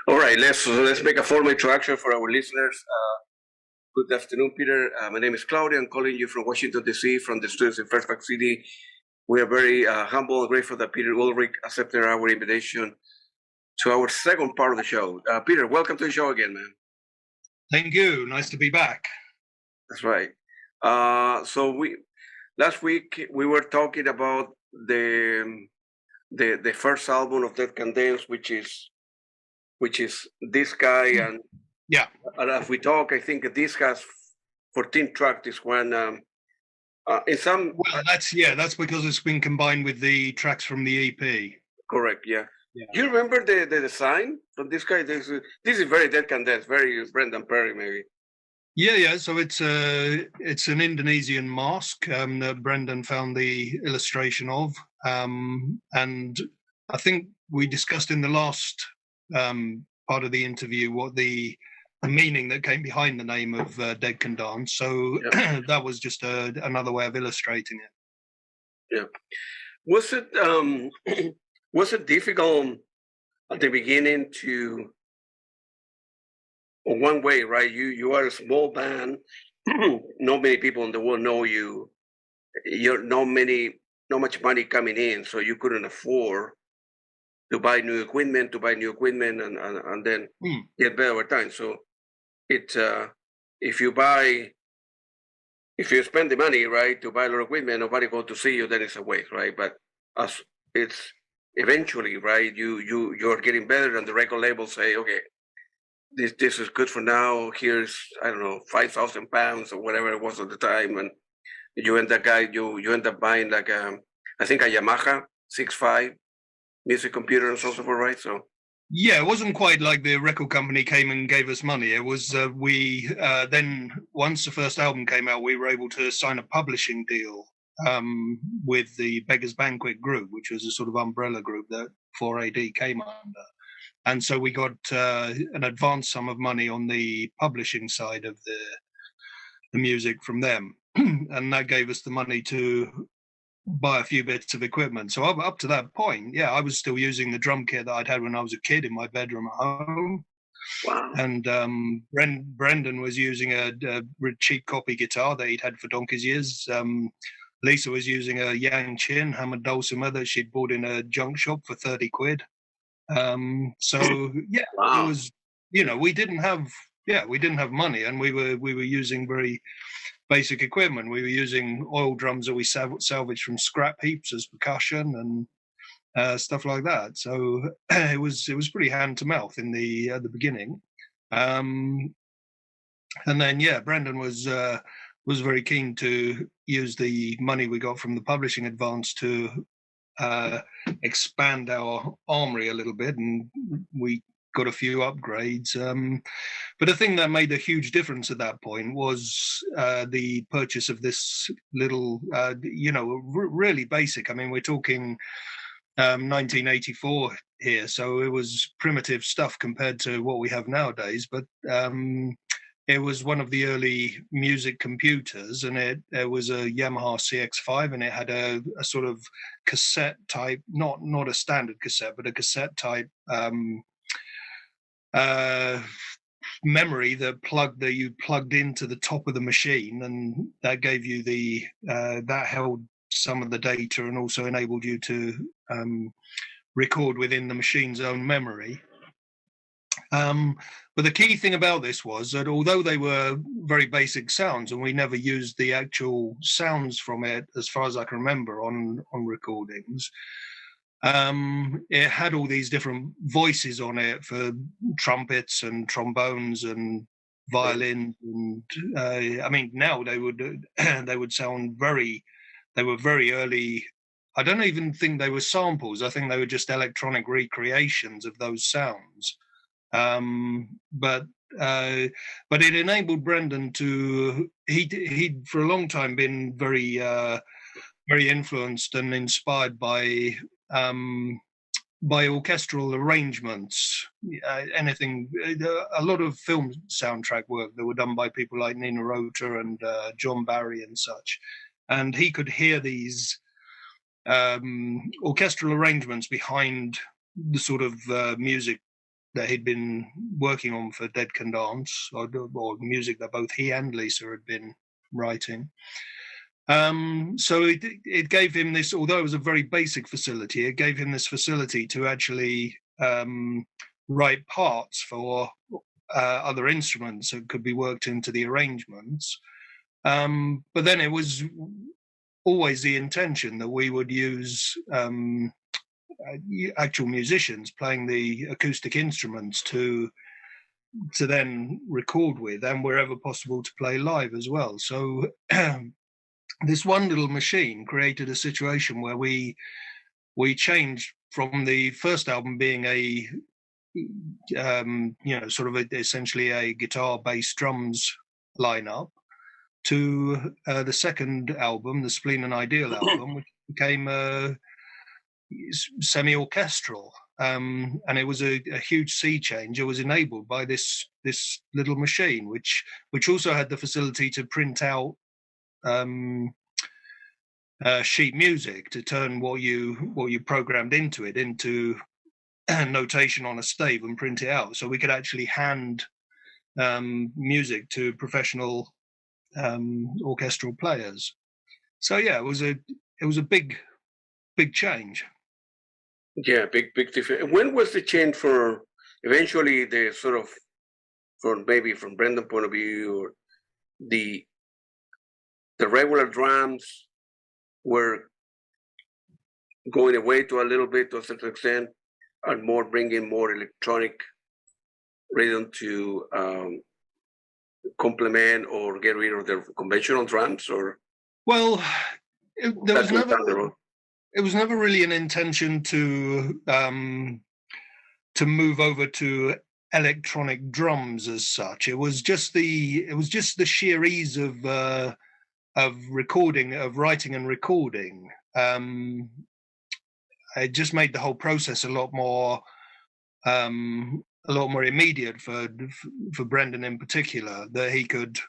All right, let's make a formal introduction for our listeners. Good afternoon, Peter. My name is Claudia. I'm calling you from Washington, D.C., from the studios in Fairfax City. We are very humble and grateful that Peter Ulrich accepted our invitation to our second part of the show. Peter, welcome to the show again, man. Thank you. Nice to be back. That's right. So last week we were talking about the first album of Dead Can Dance, which is this guy, and yeah. As we talk, I think this has 14 tracks. This one, in some. Well, that's because it's been combined with the tracks from the EP. Correct. Yeah. Do you remember the design from this guy? This is very Dead Can Dance, very Brendan Perry, maybe. Yeah. So it's an Indonesian mask that Brendan found the illustration of, and I think we discussed in the last part of the interview what the meaning that came behind the name of Dead Can Dance. So that was just another way of illustrating it. Yeah. Was it difficult at the beginning to? One way, right? You are a small band. Not many people in the world know you. You're not much money coming in, so you couldn't afford to buy new equipment, and then get better over time. So it's if you spend the money, right, to buy a lot of equipment, nobody go to see you, then it's a waste, right? But as it's eventually, right, you're getting better, and the record label say, okay, this is good for now. Here's, I don't know, £5,000 or whatever it was at the time, and you end up buying like I think a Yamaha 6.5 music computer and so forth, right? So yeah, it wasn't quite like the record company came and gave us money. It was we then once the first album came out, we were able to sign a publishing deal with the Beggars Banquet group, which was a sort of umbrella group that 4AD came under. And so we got an advance sum of money on the publishing side of the music from them. And that gave us the money to buy a few bits of equipment. So up to that point, I was still using the drum kit that I'd had when I was a kid in my bedroom at home. Wow. And Brendan was using a cheap copy guitar that he'd had for donkey's years. Lisa was using a Yang Chin Hammond dulcimer that she'd bought in a junk shop for 30 quid. So yeah, wow. It was, we didn't have money, and we were using very basic equipment. We were using oil drums that we salvaged from scrap heaps as percussion and stuff like that. So it was pretty hand to mouth in the beginning. And then Brendan was very keen to use the money we got from the publishing advance to expand our armory a little bit, and we got a few upgrades. But the thing that made a huge difference at that point was the purchase of this little, really basic. I mean, we're talking 1984 here, so it was primitive stuff compared to what we have nowadays. But it was one of the early music computers, and it was a Yamaha CX5, and it had a sort of cassette type, not a standard cassette, but a cassette type memory that you plugged into the top of the machine, and that gave you that held some of the data and also enabled you to record within the machine's own memory. But the key thing about this was that although they were very basic sounds, and we never used the actual sounds from it, as far as I can remember, on recordings, it had all these different voices on it for trumpets and trombones and violins, and I mean, now they would sound they were very early. I don't even think they were samples. I think they were just electronic recreations of those sounds. But it enabled Brendan to he'd for a long time been very influenced and inspired by orchestral arrangements, anything, a lot of film soundtrack work that were done by people like Nina Rota and John Barry and such, and he could hear these orchestral arrangements behind the sort of music that he'd been working on for Dead Can Dance, or music that both he and Lisa had been writing. So it gave him this, although it was a very basic facility, it gave him this facility to actually write parts for other instruments that could be worked into the arrangements. But then it was always the intention that we would use actual musicians playing the acoustic instruments to then record with, and wherever possible to play live as well. So this one little machine created a situation where we changed from the first album being a sort of essentially a guitar, bass, drums lineup to the second album, the Spleen and Ideal album, which became semi-orchestral, and it was a huge sea change. It was enabled by this little machine, which also had the facility to print out sheet music, to turn what you programmed into it into notation on a stave and print it out, so we could actually hand music to professional orchestral players. So yeah, it was a big change. Yeah, big difference. When was the change for eventually the sort of, from maybe from Brendan's point of view, or the regular drums were going away to a little bit to a certain extent, and more bringing more electronic rhythm to complement or get rid of the conventional drums? Or well, there was never. It was never really an intention to move over to electronic drums as such. It was just the sheer ease of recording, of writing and recording. It just made the whole process a lot more immediate for Brendan in particular, that he could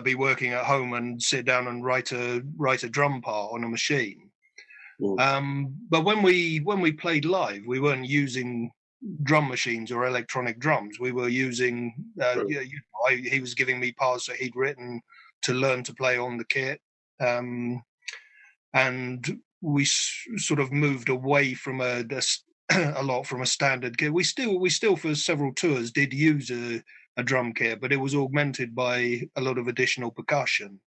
be working at home and sit down and write a drum part on a machine. But when we played live, we weren't using drum machines or electronic drums. We were using he was giving me parts that he'd written to learn to play on the kit, and we sort of moved away from a lot from a standard kit. We still for several tours did use a drum kit, but it was augmented by a lot of additional percussion.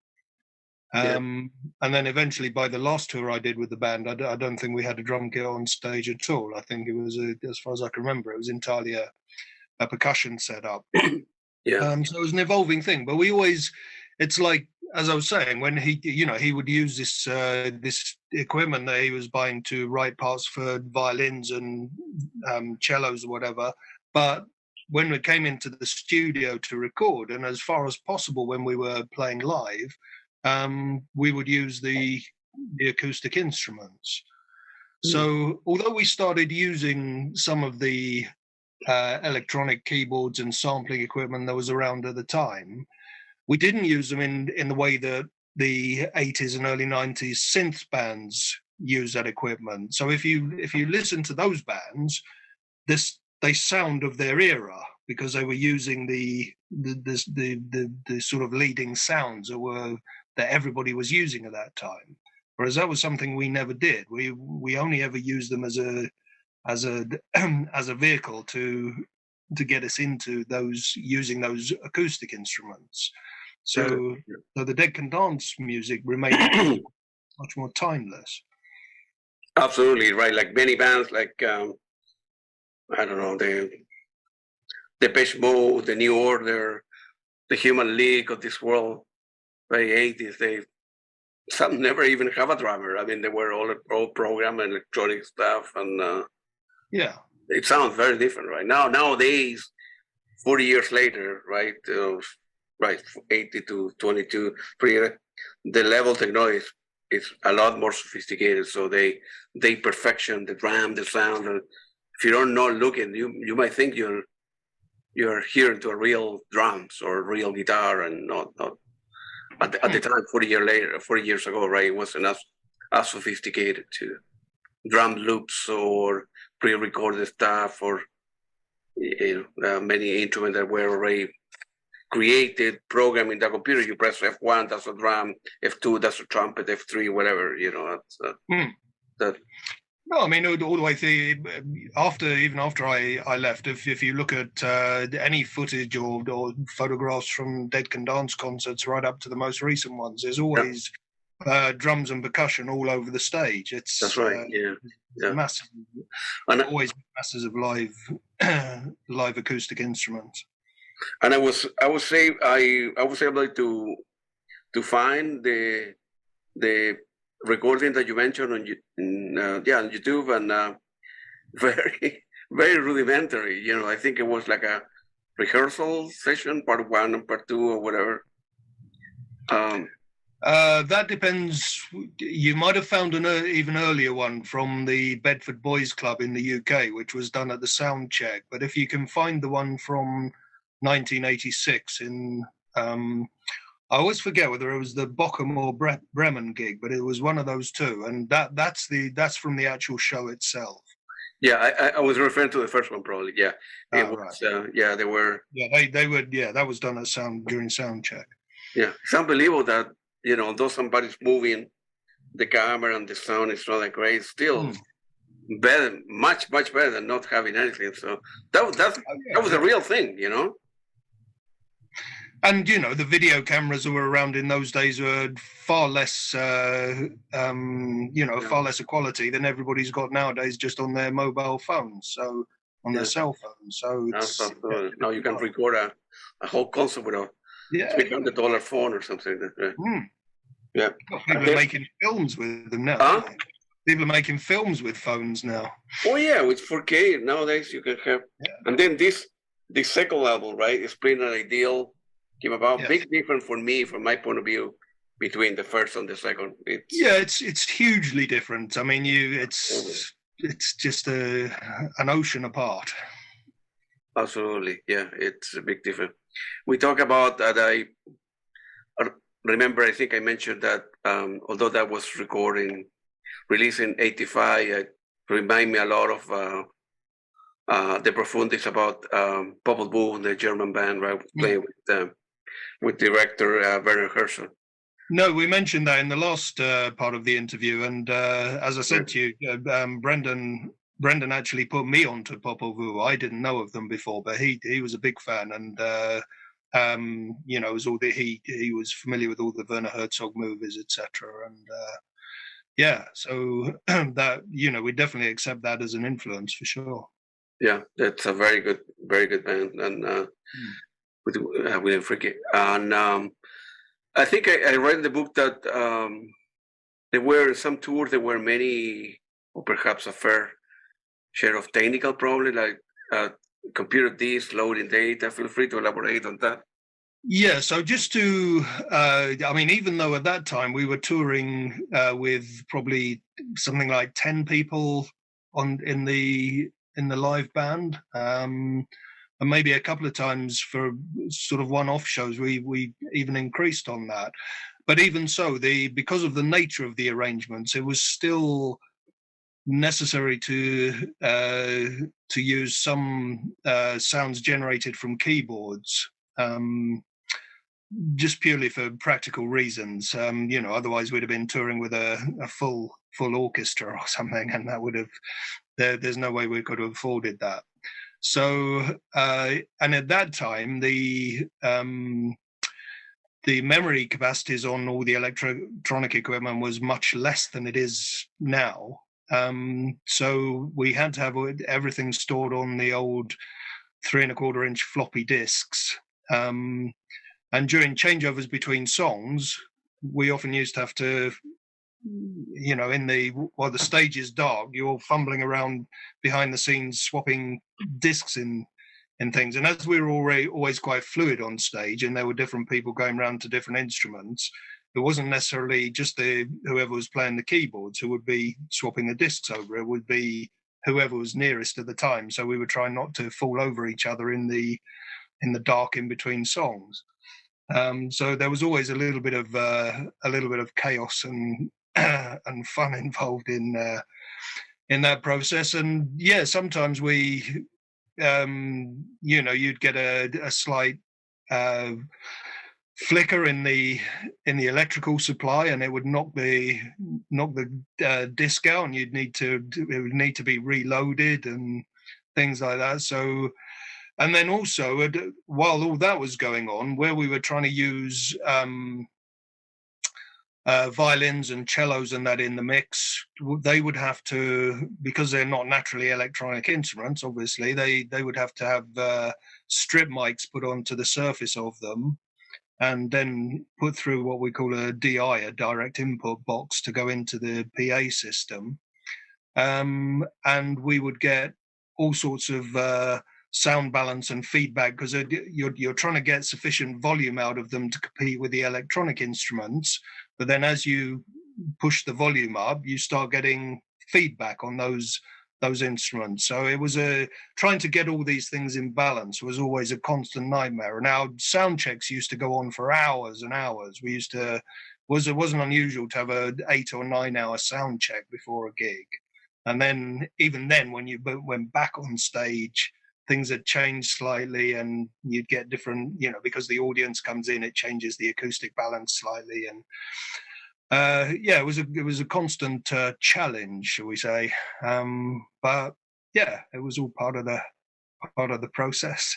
And then eventually, by the last tour I did with the band, I don't think we had a drum kit on stage at all. I think it was, as far as I can remember, it was entirely a percussion setup. So it was an evolving thing. But we always, it's like, as I was saying, when he would use this equipment that he was buying to write parts for violins and cellos or whatever. But when we came into the studio to record, and as far as possible when we were playing live, we would use the acoustic instruments. So although we started using some of the electronic keyboards and sampling equipment that was around at the time, we didn't use them in the way that the 80s and early 90s synth bands use that equipment. So if you listen to those bands, they sound of their era, because they were using the sort of leading sounds that everybody was using at that time. Whereas that was something we never did. We only ever used them as a vehicle to get us into using those acoustic instruments. So the Dead Can Dance music remained much more timeless. Absolutely right. Like many bands, like I don't know, the Depeche Mode, the New Order, the Human League of this world, very 80s. Some never even have a drummer. I mean, they were all program and electronic stuff, and it sounds very different right now. Nowadays, 40 years later, right, 80 to 22, the level of technology is a lot more sophisticated. So they perfection the drum, the sound. If you're not looking, you might think you're hearing to a real drums or real guitar, and not at the time, 40 years ago, right? It wasn't as sophisticated to drum loops or pre-recorded stuff, or many instruments that were already created, programmed in the computer. You press F1, that's a drum, F2, that's a trumpet, F3, whatever, that. No, I mean, all the way through, even after I left, if you look at any footage or photographs from Dead Can Dance concerts right up to the most recent ones, there's always drums and percussion all over the stage. That's right, massive, and always masses of live acoustic instruments. And I was able to find the recording that you mentioned on YouTube, and very very rudimentary. I think it was like a rehearsal session, part 1 and part 2 or whatever. That depends. You might have found an even earlier one from the Bedford Boys Club in the UK, which was done at the sound check. But if you can find the one from 1986 in I always forget whether it was the Bochum or Bremen gig, but it was one of those two, and that's from the actual show itself. Yeah, I was referring to the first one, probably. Yeah, it was. Right. They were. Yeah, they were. Yeah, that was done at during sound check. Yeah, it's unbelievable that though somebody's moving the camera and the sound is not that great, still better, much better than not having anything. So that was a real thing, And the video cameras that were around in those days were far less, far lesser quality than everybody's got nowadays, just on their mobile phones, so on their cell phones. So now you can record a whole concert with a $300 phone or something. Yeah, people are making films with them now. Huh? People are making films with phones now. Oh yeah, with 4K nowadays you can have. Yeah. And then this second album, right, is pretty ideal. Came about big difference for me, from my point of view, between the first and the second. It's hugely different. I mean, it's just an ocean apart. Absolutely, yeah, it's a big difference. We talk about that. I remember, I think I mentioned that although that was released in '85, it remind me a lot of the Profundis about Popol Vuh, the German band, right, playing with director Werner Herzog. No, we mentioned that in the last part of the interview, and as I said to you, Brendan actually put me onto Popol Vuh. I didn't know of them before, but he was a big fan, and it was all he was familiar with all the Werner Herzog movies, etc. And so that we definitely accept that as an influence for sure. Yeah, that's a very good band, and with William Fricke. And I think I read in the book that there were some tours, there were many, or perhaps a fair share of technical problems, like computer disks, loading data. Feel free to elaborate on that. Yeah, so just to, even though at that time we were touring with probably something like 10 people in the live band, and maybe a couple of times for sort of one-off shows, we even increased on that. But even so, because of the nature of the arrangements, it was still necessary to use some sounds generated from keyboards, just purely for practical reasons. Otherwise we'd have been touring with a full orchestra or something, and that would have there's no way we could have afforded that. So, and at that time, the memory capacities on all the electronic equipment was much less than it is now. So we had to have everything stored on the old 3¼ inch floppy disks. And during changeovers between songs, we often used to have to, while the stage is dark, you're fumbling around behind the scenes, swapping discs in things. And as we were always quite fluid on stage, and there were different people going around to different instruments, it wasn't necessarily just whoever was playing the keyboards who would be swapping the discs over. It would be whoever was nearest at the time. So we were trying not to fall over each other in the dark in between songs. So there was always a little bit of chaos and fun involved in that process. And sometimes we you'd get a slight flicker in the electrical supply, and it would knock the disc out, and it would need to be reloaded and things like that. So, and then also while all that was going on, where we were trying to use violins and cellos and that in the mix, they would have to, because they're not naturally electronic instruments, obviously they would have to have strip mics put onto the surface of them, and then put through what we call a DI, a direct input box, to go into the PA system. And we would get all sorts of sound balance and feedback, because you're trying to get sufficient volume out of them to compete with the electronic instruments. But then as you push the volume up, you start getting feedback on those instruments. So it was trying to get all these things in balance was always a constant nightmare. And our sound checks used to go on for hours and hours. It wasn't unusual to have a 8 or 9 hour sound check before a gig. And then even then, when you went back on stage, things had changed slightly, and you'd get different, because the audience comes in, it changes the acoustic balance slightly. And it was a constant challenge, shall we say? But yeah, it was all part of the process.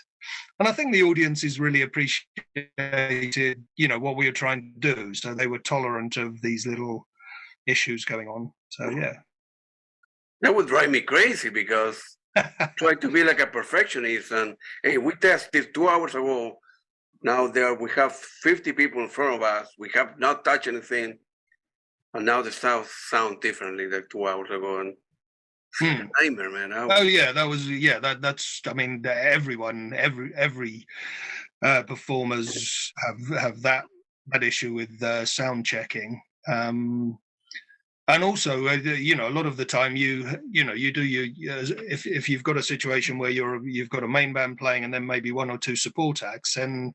And I think the audiences really appreciated, what we were trying to do. So they were tolerant of these little issues going on. So yeah. That would drive me crazy, because try to be like a perfectionist, and hey, we test this 2 hours ago. Now we have 50 people in front of us. We have not touched anything, and now the stuff sound differently like 2 hours ago. And it's a nightmare, man. That's. I mean, everyone, every performers have that issue with sound checking. And also, a lot of the time you do if you've got a situation where you've got a main band playing and then maybe one or two support acts, and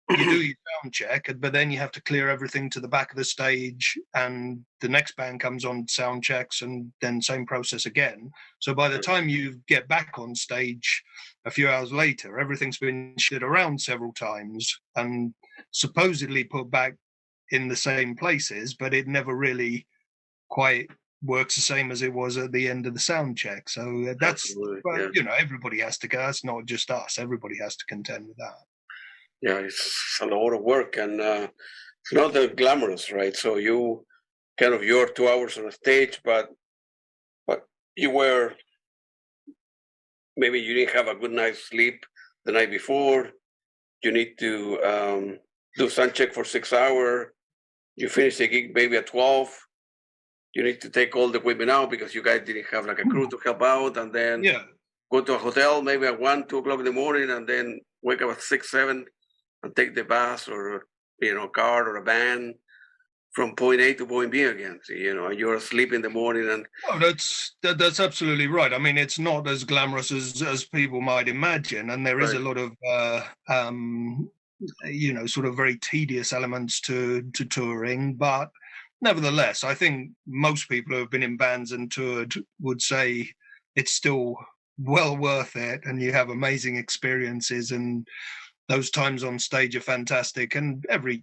you do your sound check, but then you have to clear everything to the back of the stage, and the next band comes on sound checks, and then same process again. So by the time you get back on stage a few hours later, everything's been shifted around several times and supposedly put back in the same places, but it never really quite works the same as it was at the end of the sound check. So that's, everybody has to go. It's not just us. Everybody has to contend with that. Yeah, it's a lot of work, and it's not that glamorous, right? So you're 2 hours on a stage, but maybe you didn't have a good night's sleep the night before. You need to do sound check for 6 hours. You finish the gig maybe at 12. You need to take all the equipment out because you guys didn't have like a crew to help out, and then go to a hotel maybe at 1, 2 o'clock in the morning, and then wake up at 6, 7, and take the bus or a car or a van from point A to point B again. So, you're asleep in the morning. And that's absolutely right. I mean, it's not as glamorous as people might imagine, and there is a lot of sort of very tedious elements to touring, but nevertheless, I think most people who have been in bands and toured would say it's still well worth it, and you have amazing experiences, and those times on stage are fantastic. And every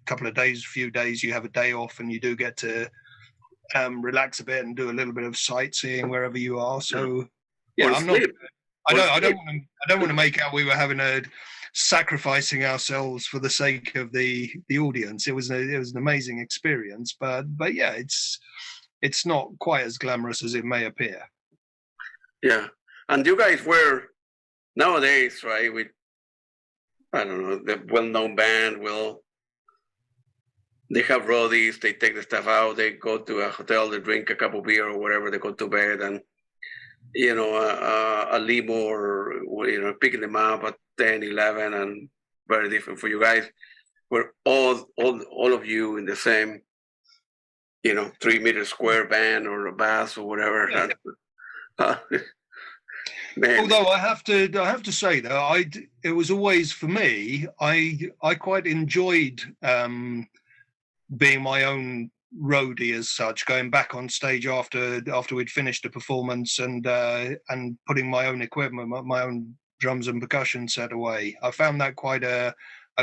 couple of days, few days, you have a day off, and you do get to relax a bit and do a little bit of sightseeing wherever you are. So yeah, I don't want to make out we were having sacrificing ourselves for the sake of the audience. It was an amazing experience, but yeah, it's not quite as glamorous as it may appear. Yeah, and you guys were nowadays, right? With the well-known band. They have roadies. They take the stuff out. They go to a hotel. They drink a cup of beer or whatever. They go to bed, and a limo or picking them up at 10, 11, and very different for you guys. We're all of you in the same, 3-meter square van or a bus or whatever. Yeah. Although I have to say though, it was always for me. I quite enjoyed being my own roadie as such, going back on stage after we'd finished a performance and putting my own equipment, my own drums and percussion set away. I found that quite a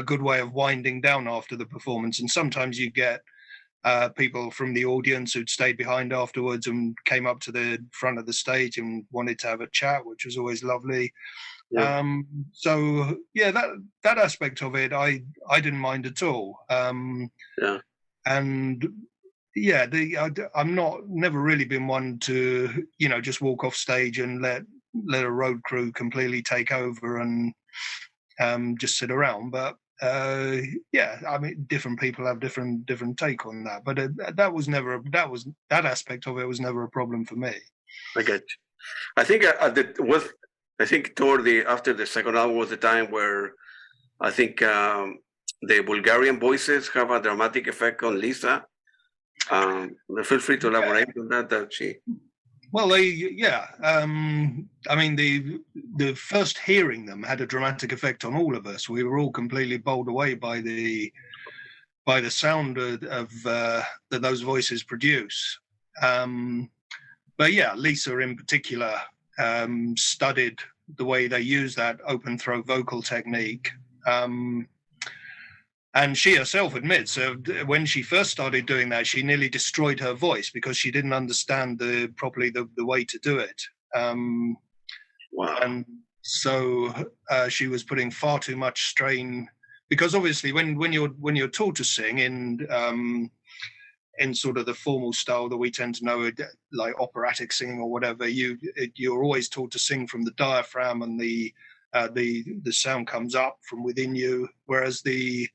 good way of winding down after the performance. And sometimes you get people from the audience who'd stayed behind afterwards and came up to the front of the stage and wanted to have a chat, which was always lovely. Yeah. So yeah, that aspect of it, I didn't mind at all. Yeah. And yeah, I'm never really been one to, just walk off stage and let a road crew completely take over and just sit around. But yeah, I mean, different people have different take on that. But that aspect of it was never a problem for me. I get you. I think I think after the second album was the time where I think the Bulgarian voices have a dramatic effect on Lisa. Feel free to elaborate on that. Well, I mean, the first hearing them had a dramatic effect on all of us. We were all completely bowled away by the sound of that those voices produce. But yeah, Lisa in particular studied the way they use that open throat vocal technique. And she herself admits when she first started doing that, she nearly destroyed her voice because she didn't understand properly the way to do it. Wow. And so she was putting far too much strain, because obviously when you're taught to sing in sort of the formal style that we tend to know, like operatic singing or whatever, you're always taught to sing from the diaphragm, and the sound comes up from within you, whereas the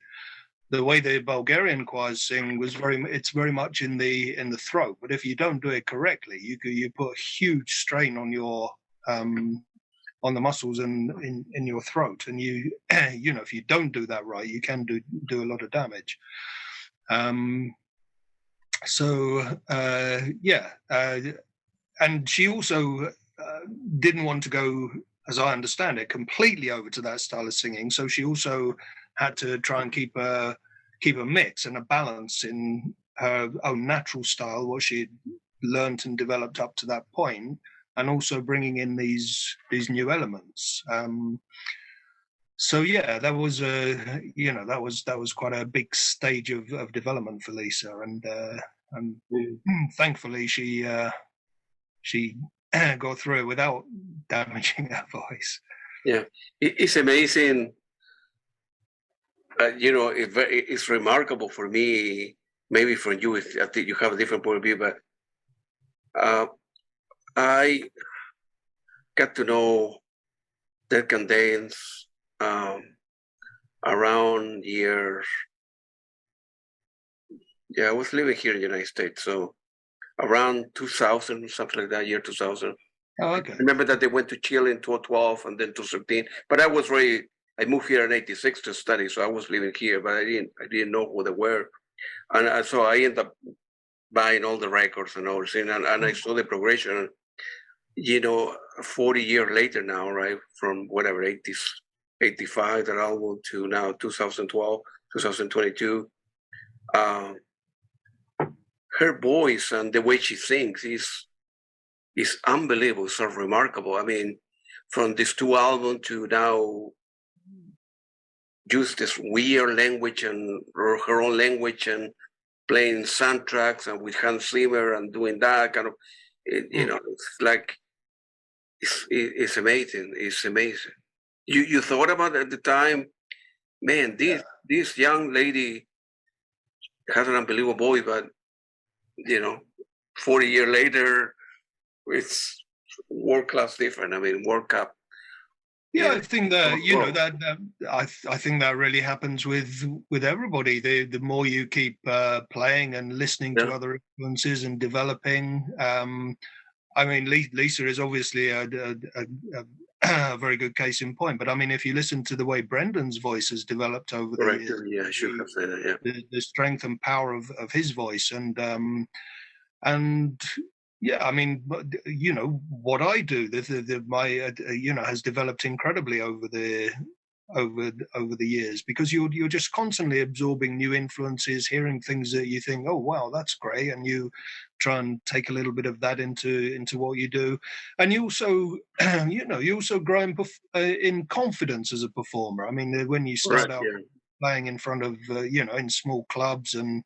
way the Bulgarian choirs sing it's very much in the throat. But if you don't do it correctly, you put huge strain on your on the muscles in your throat, and if you don't do that right, you can do a lot of damage. And she also didn't want to go, as I understand it, completely over to that style of singing. So she also had to try and keep a mix and a balance in her own natural style, what she'd learned and developed up to that point, and also bringing in these new elements. So yeah, that was that was quite a big stage of development for Lisa, and thankfully she got through it without damaging her voice. Yeah, it's amazing. It's remarkable for me. Maybe for you, I think you have a different point of view, but I got to know Dead Can Dance around year. Yeah, I was living here in the United States, so around 2000, something like that, year 2000. Oh, okay. I remember that they went to Chile in 2012 and then 2013. But I moved here in '86 to study, so I was living here, but I didn't know who they were, and so I ended up buying all the records and everything, and I saw the progression. 40 years later now, right, from whatever 85 that album to now 2012, 2022. Her voice and the way she sings is unbelievable, so remarkable. I mean, from these two albums to now, use this weird language and her own language and playing soundtracks and with Hans Zimmer and doing that kind of, it's like, it's amazing. It's amazing. You thought about it at the time, man, this young lady has an unbelievable voice, but 40 years later, it's world class different. I mean, World Cup. Yeah, I think that I think that really happens with everybody. The more you keep playing and listening to other influences and developing. I mean, Lisa is obviously a very good case in point. But I mean, if you listen to the way Brendan's voice has developed over the years, yeah, I should have said that. Yeah, the strength and power of his voice, and yeah, I mean, what I do, my has developed incredibly over the over the years, because you're just constantly absorbing new influences, hearing things that you think, oh wow, that's great, and you try and take a little bit of that into what you do, and you also you also grow in confidence as a performer. I mean, when you Right. start out Yeah. playing in front of in small clubs and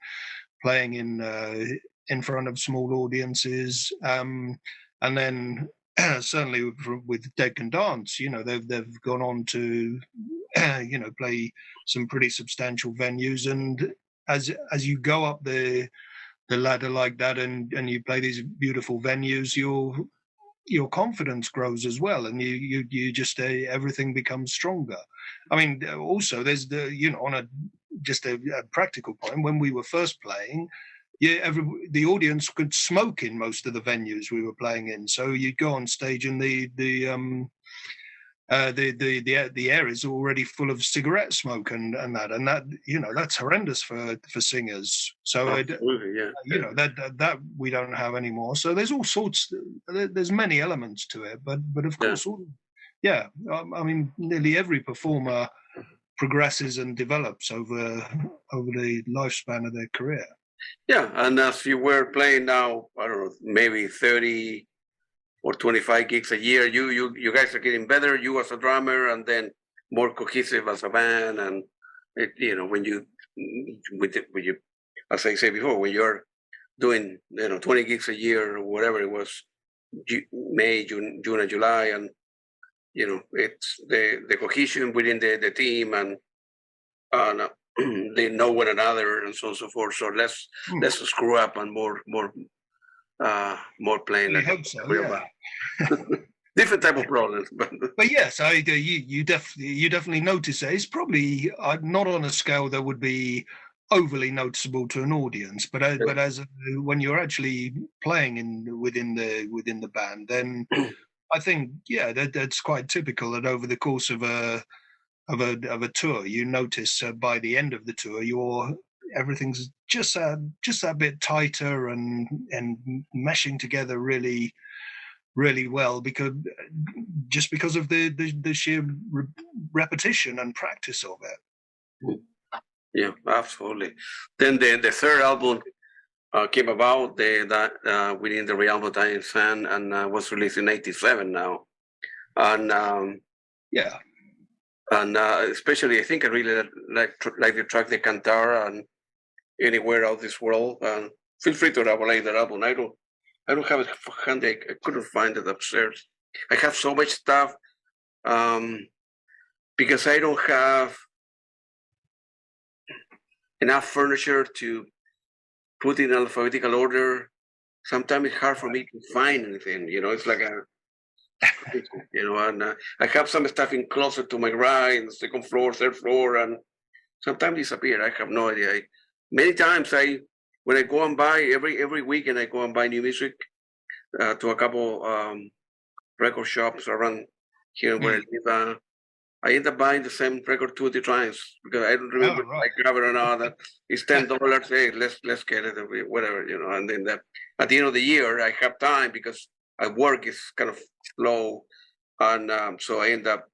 playing in front of small audiences, and then certainly with Dead Can Dance, they've gone on to play some pretty substantial venues, and as you go up the ladder like that, and you play these beautiful venues, your confidence grows as well, and you just everything becomes stronger. I mean, also there's on a practical point, when we were first playing, the audience could smoke in most of the venues we were playing in. So you'd go on stage and the air is already full of cigarette smoke and that that's horrendous for singers. So Absolutely, yeah. that we don't have anymore. So there's all sorts. There's many elements to it, but of course, I mean, nearly every performer progresses and develops over the lifespan of their career. Yeah, and as you were playing now, I don't know, maybe 30 or 25 gigs a year, you guys are getting better, you as a drummer, and then more cohesive as a band. And when you, as I said before, when you're doing 20 gigs a year or whatever it was, May, June and July, and it's the cohesion within the team, and they know one another, and so on and so forth. So less screw up, and more playing. I hope so. Yeah. Different type of problems, but yes, you definitely notice it. It's probably not on a scale that would be overly noticeable to an audience, but as when you're actually playing within the band, then I think that's quite typical, that over the course of a tour, you notice by the end of the tour, everything's just that bit tighter and meshing together really, really well, because of the sheer repetition and practice of it. Yeah, absolutely. Then the third album came about, within the realm of Dying Sun, and was released in '87 now, and and especially I think I really like the track "The Cantara" and "Anywhere Out This World." And feel free to download that album. I don't have it handy. I couldn't find it upstairs. I have so much stuff, because I don't have enough furniture to put in alphabetical order. Sometimes it's hard for me to find anything. It's like and I have some stuff in closet to my right, the second floor, third floor, and sometimes disappear. I have no idea. Many times when I go and buy every weekend, I go and buy new music to a couple record shops around here where I live. I end up buying the same record 2 or 3 times because I don't remember if I grab it or not. That it's $10. Hey, let's get it, whatever, And then at the end of the year, I have time because work is kind of slow, and so I end up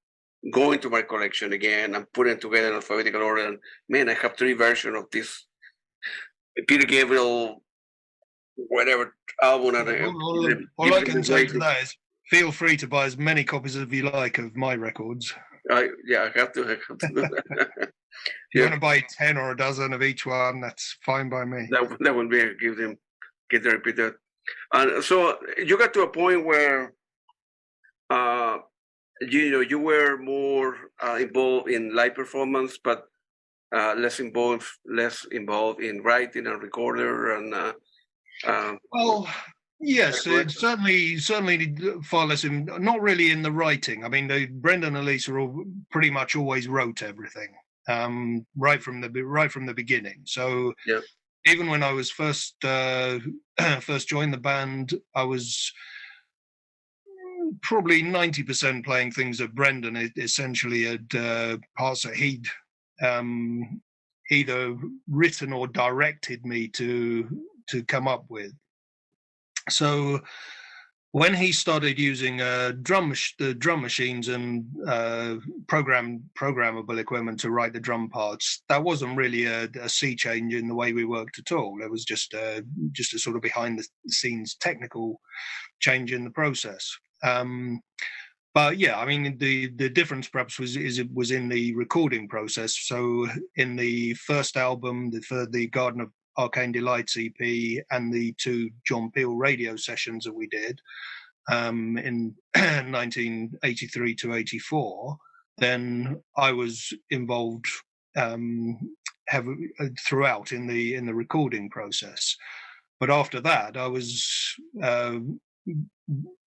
going to my collection again and putting it together in alphabetical order. And man, I have 3 versions of this Peter Gabriel, whatever album. All I can say to that is, feel free to buy as many copies as you like of my records. I have to do that. If you want to buy 10 or a dozen of each one, that's fine by me. That would be get them repeated. And so you got to a point where you were more involved in live performance, but less involved in writing and recorder and. Well, yes, certainly far less not really in the writing. I mean, Brendan and Lisa pretty much always wrote everything, right from the beginning. So even when I was first joined the band, I was probably 90% playing things that Brendan essentially had parts that he'd either written or directed me to come up with. So when he started using the drum machines and programmable equipment to write the drum parts, that wasn't really a sea change in the way we worked at all. It was just a sort of behind the scenes technical change in the process. But yeah, I mean, the difference perhaps was in the recording process. So in the first album, the Garden of Arcane Delights EP, and the 2 John Peel radio sessions that we did in 1983 to 84, then I was involved throughout in the recording process. But after that, I was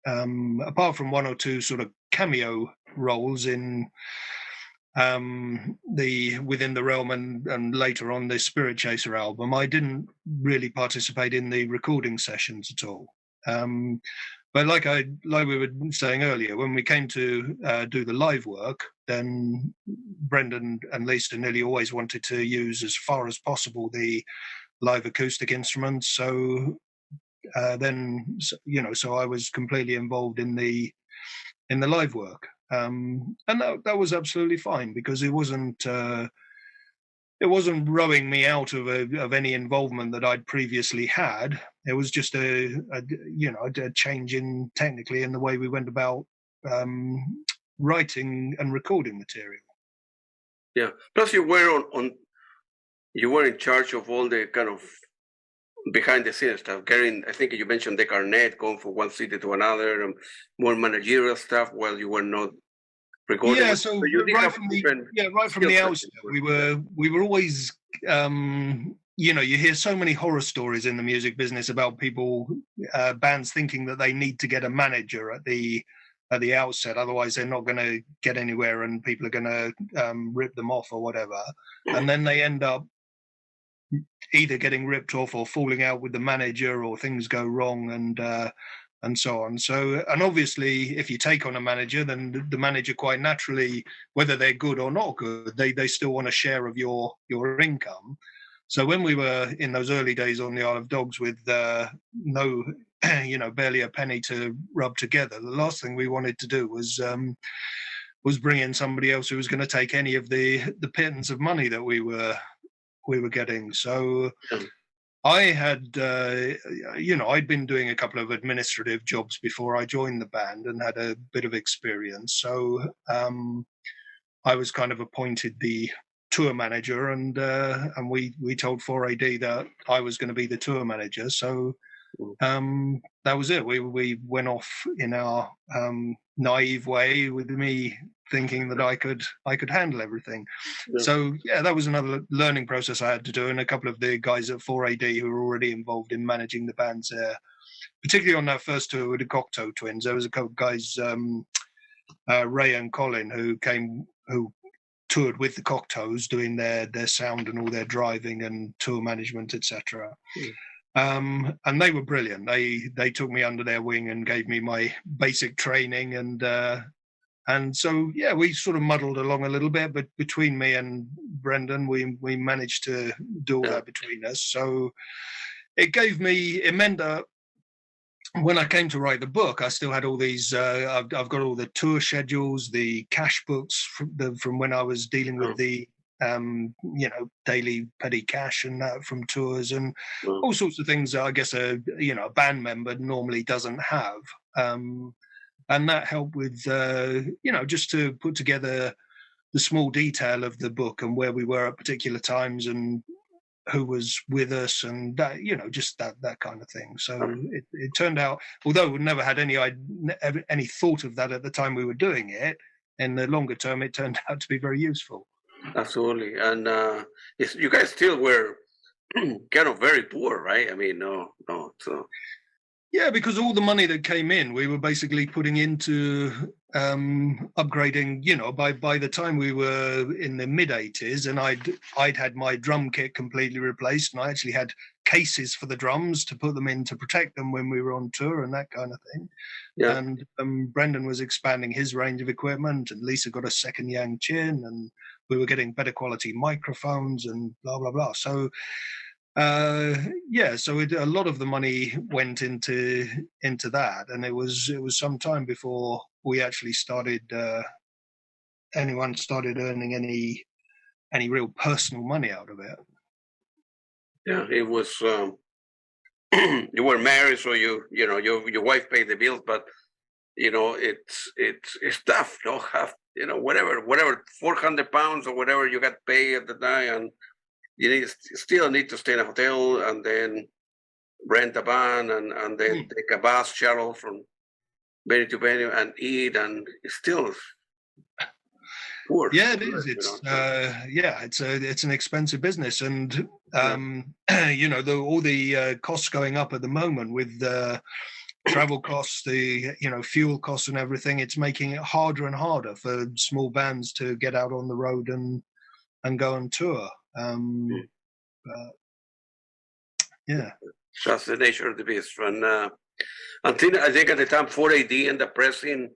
apart from 1 or 2 sort of cameo roles in within the realm and later on the Spiritchaser album, I didn't really participate in the recording sessions at all. But like we were saying earlier, when we came to do the live work, then Brendan and Lisa nearly always wanted to use as far as possible the live acoustic instruments. So then, so I was completely involved in the live work, and that was absolutely fine, because it wasn't rowing me out of any involvement that I'd previously had. It was just a change in technically in the way we went about writing and recording material. Yeah. Plus, you were you were in charge of all the kind of behind the scenes stuff. Getting, I think you mentioned the carnet, going from one city to another, and more managerial stuff while you were not recording. Yeah, so right from the outset, we were always, you hear so many horror stories in the music business about people, bands thinking that they need to get a manager at the outset, otherwise they're not going to get anywhere, and people are going to rip them off or whatever, and then they end up either getting ripped off or falling out with the manager, or things go wrong, and so on. So, and obviously, if you take on a manager, then the manager quite naturally, whether they're good or not good, they still want a share of your income. So when we were in those early days on the Isle of Dogs with no, barely a penny to rub together, the last thing we wanted to do was bring in somebody else who was going to take any of the pittance of money that we were getting. So I had, I'd been doing a couple of administrative jobs before I joined the band and had a bit of experience. So I was kind of appointed the tour manager, and we told 4AD that I was going to be the tour manager. So that was it. We went off in our naive way, with me thinking that I could handle everything. Yeah. So yeah, that was another learning process I had to do, and a couple of the guys at 4AD who were already involved in managing the bands there, particularly on that first tour with the Cocteau Twins. There was a couple of guys, Ray and Colin, who toured with the Cocteaus, doing their sound and all their driving and tour management, etc. And they were brilliant. They took me under their wing and gave me my basic training, and so yeah, we sort of muddled along a little bit, but between me and Brendan, we managed to do all that between us. So it meant that when I came to write the book, I still had all these. I've got all the tour schedules, the cash books from when I was dealing with the daily petty cash and that from tours, and all sorts of things that I guess a band member normally doesn't have. And that helped with, just to put together the small detail of the book and where we were at particular times and who was with us, and that, just that kind of thing. So it turned out, although we never had any thought of that at the time we were doing it, in the longer term, it turned out to be very useful. Absolutely. And you guys still were kind of very poor, right? I mean, no. So. Yeah, because all the money that came in, we were basically putting into upgrading. By the time we were in the mid '80s, and I'd had my drum kit completely replaced, and I actually had cases for the drums to put them in to protect them when we were on tour and that kind of thing. Yeah. And Brendan was expanding his range of equipment, and Lisa got a second Yang Chin, and we were getting better quality microphones and blah blah blah. So Yeah, so a lot of the money went into that, and it was some time before we actually started. Anyone started earning any real personal money out of it. Yeah, it was. You were married, so your wife paid the bills, but it's tough. Have whatever 400 pounds or whatever you got paid at the time, and still need to stay in a hotel and then rent a van and then take a bus shuttle from venue to venue and eat, and it's still poor. Yeah, it is. It's an expensive business, and all the costs going up at the moment with travel costs, the fuel costs and everything. It's making it harder and harder for small bands to get out on the road and go on tour. Yeah, that's the nature of the beast. And I think at the time 4AD ended up pressing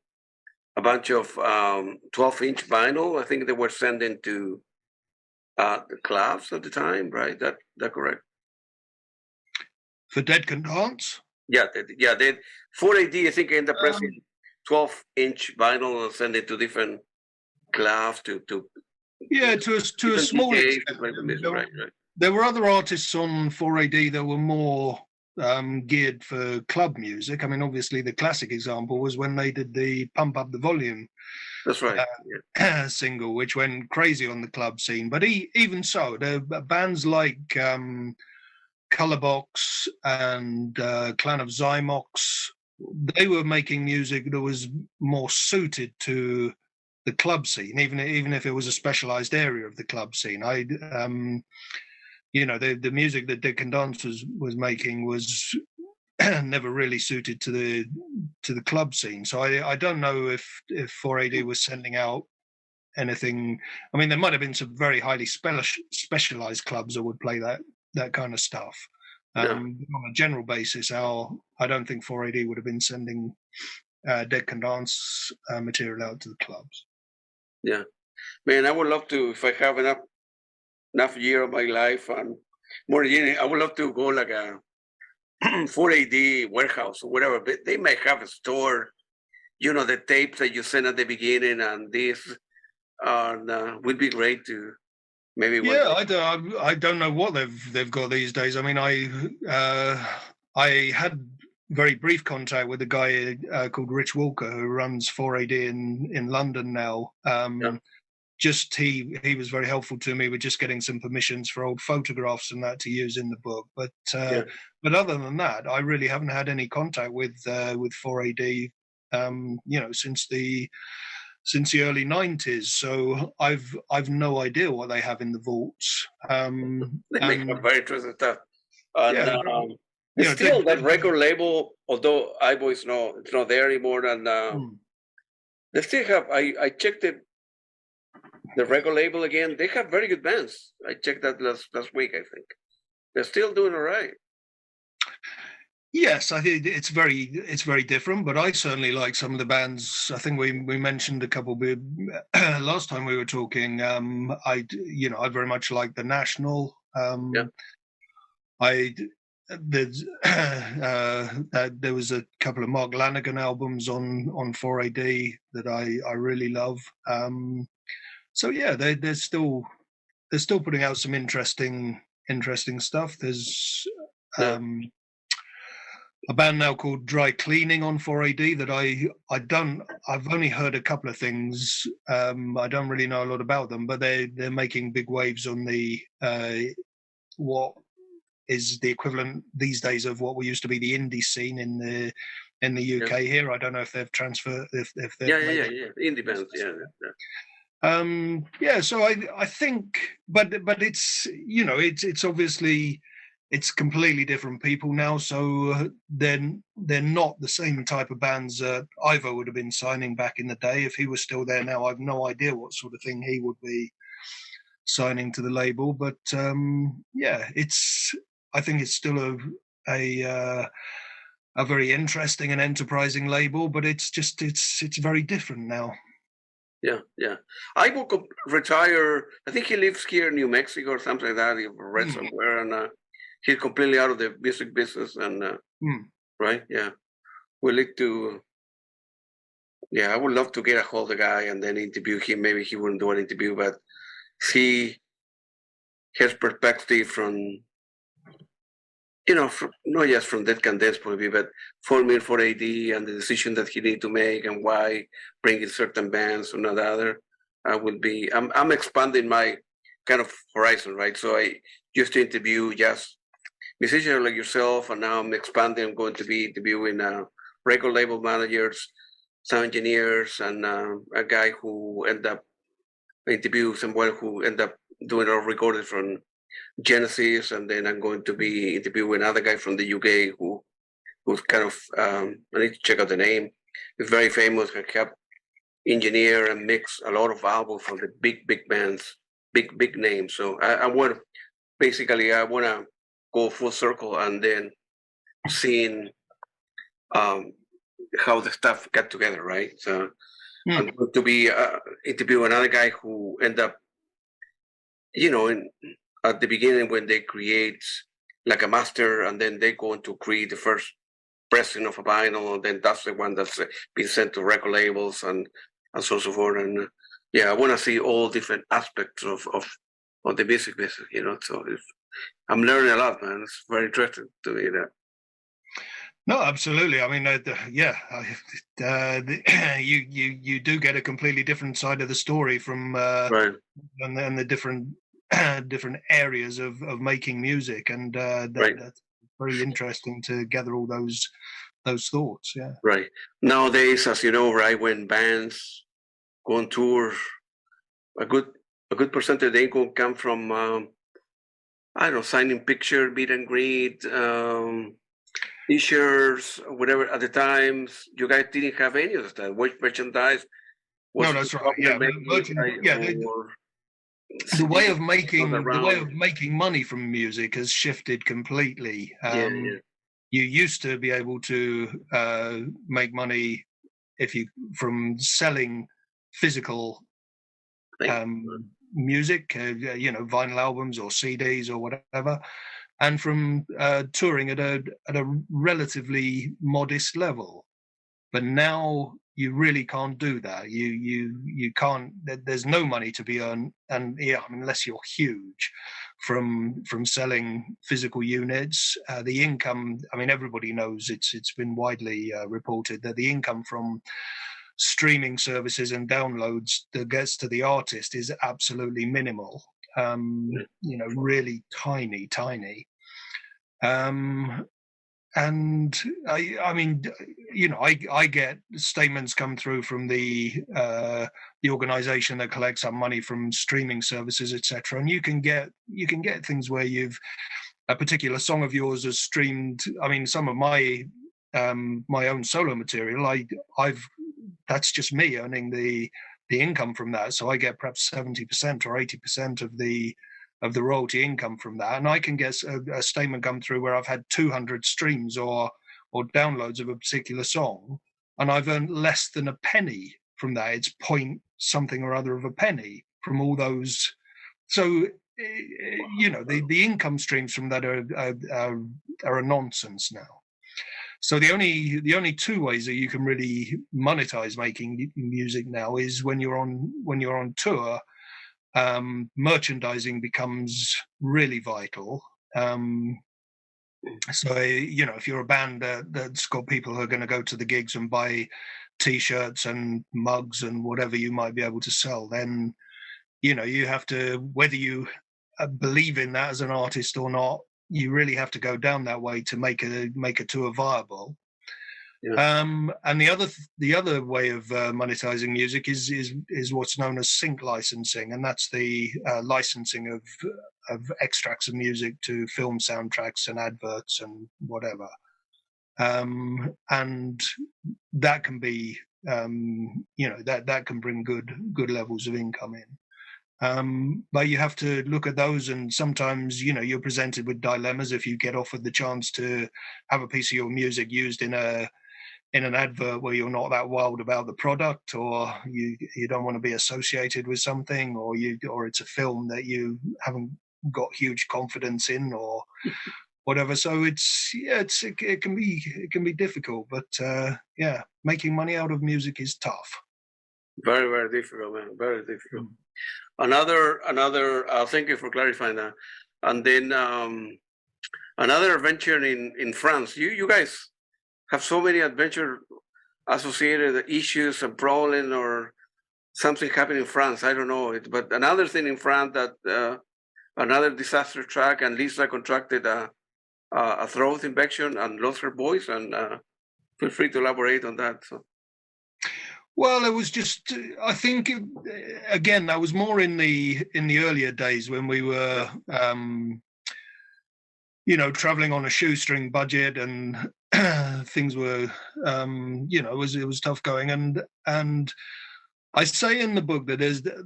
a bunch of 12-inch vinyl. I think they were sending to the clubs at the time, right? That correct? For Dead Can Dance? Yeah, they 4AD, I think, ended up pressing 12-inch vinyl and sending to different clubs to a small extent. Right. There were other artists on 4AD that were more geared for club music. I mean, obviously, the classic example was when they did the Pump Up the Volume. That's right. Single, which went crazy on the club scene. But even so, there are bands like Colorbox and Clan of Zymox. They were making music that was more suited to the club scene, even if it was a specialized area of the club scene. The music that Dead Can Dance was making was never really suited to the club scene. So I don't know if 4AD was sending out anything. I mean, there might have been some very highly specialized clubs that would play that kind of stuff. On a general basis, I don't think 4AD would have been sending Dead Can Dance material out to the clubs. Yeah, man, I would love to, if I have enough year of my life and more years, I would love to go like a 4AD warehouse or whatever. But they might have a store, the tapes that you send at the beginning, and this would be great to maybe. Yeah, I don't know what they've got these days. I mean, I had very brief contact with a guy called Rich Walker who runs 4AD in London now. Just he was very helpful to me with just getting some permissions for old photographs and that to use in the book. But other than that, I really haven't had any contact with 4AD. Since the early 90s. So I've no idea what they have in the vaults. They make very interesting stuff. Still that record label, although it's not there anymore, and they still have. I checked the record label again. They have very good bands. I checked that last week. I think they're still doing all right. Yes, I think it's very different, but I certainly like some of the bands. I think we mentioned a couple last time we were talking. I very much like the National. There was a couple of Mark Lanegan albums on 4AD that I really love. So yeah, they're still putting out some interesting stuff. There's a band now called Dry Cleaning on 4AD that I've only heard a couple of things. I don't really know a lot about them, but they're making big waves on the what is the equivalent these days of what we used to be the indie scene in the UK here. I don't know if they've transferred if they've indie bands, So I think, but it's it's obviously. It's completely different people now, so they're not the same type of bands that Ivo would have been signing back in the day. If he was still there now, I've no idea what sort of thing he would be signing to the label. But I think it's still a very interesting and enterprising label, but it's very different now. Yeah. Ivo could retire. I think he lives here in New Mexico or something like that. I've read somewhere, and he's completely out of the music business, and right, yeah, we like to. Yeah, I would love to get a hold of the guy and then interview him. Maybe he wouldn't do an interview, but see his perspective from, not just from that Candace point of view, but forming for AD and the decision that he need to make and why bringing certain bands or not other. I'm expanding my kind of horizon, right? So I used to interview just musicians like yourself, and now I'm expanding. I'm going to be interviewing record label managers, sound engineers, and a guy who ended up interview someone who ended up doing a recording from Genesis, and then I'm going to be interviewing another guy from the UK who's kind of I need to check out the name. He's very famous. He helped engineer and mix a lot of albums from the big bands, big names. So I want to go full circle and then seeing how the stuff got together, right? So I'm going to be interview another guy who end up, at the beginning when they create like a master, and then they go to create the first pressing of a vinyl, and then that's the one that's been sent to record labels and so forth. And yeah, I want to see all different aspects of the music business, So I'm learning a lot, man. It's very interesting to me that. No, absolutely. I mean, you do get a completely different side of the story from right. and the different areas of making music, and right. that's very interesting to gather all those thoughts. Yeah. Right. Nowadays, as you know, right, when bands go on tour, a good percentage of the income come from I don't know, signing picture, meet and greet, T-shirts, whatever. At the times, you guys didn't have any of that. Which merchandise? No, that's right. Yeah, the way of making money from music has shifted completely. You used to be able to make money from selling physical music, vinyl albums or CDs or whatever, and from touring at a relatively modest level. But now you really can't do that. You can't. There's no money to be earned, and unless you're huge, from selling physical units. The income. I mean, everybody knows it's been widely reported that the income from streaming services and downloads that gets to the artist is absolutely minimal. Really tiny. And I get statements come through from the organization that collects up money from streaming services, etc. And you can get things where a particular song of yours has streamed. I mean, some of my own solo material, that's just me earning the income from that. So I get perhaps 70% or 80% of the royalty income from that, and I can get a statement come through where I've had 200 streams or downloads of a particular song, and I've earned less than a penny from that. It's point something or other of a penny from all those. So the income streams from that are a nonsense now. So the only two ways that you can really monetize making music now is when you're on tour. Merchandising becomes really vital. So if you're a band that's got people who are going to go to the gigs and buy T-shirts and mugs and whatever you might be able to sell, then you have to, whether you believe in that as an artist or not, you really have to go down that way to make a tour viable. Yeah. And the other way of monetizing music is what's known as sync licensing, and that's the licensing of extracts of music to film soundtracks and adverts and whatever. And that can be that can bring good levels of income in. But you have to look at those, and sometimes you're presented with dilemmas if you get offered the chance to have a piece of your music used in an advert where you're not that wild about the product, or you don't want to be associated with something, or it's a film that you haven't got huge confidence in, or whatever. So it can be difficult, but making money out of music is tough. Very, very difficult, man. Very difficult. Mm. Another. Thank you for clarifying that. And then another adventure in France. You guys have so many adventure associated issues and problems, or something happened in France. I don't know it, but another thing in France that another disaster track, and Lisa contracted a throat infection and lost her voice. And feel free to elaborate on that. So. Well, it was just, I think, again, that was more in the earlier days when we were, traveling on a shoestring budget, and things were, it was tough going. And I say in the book that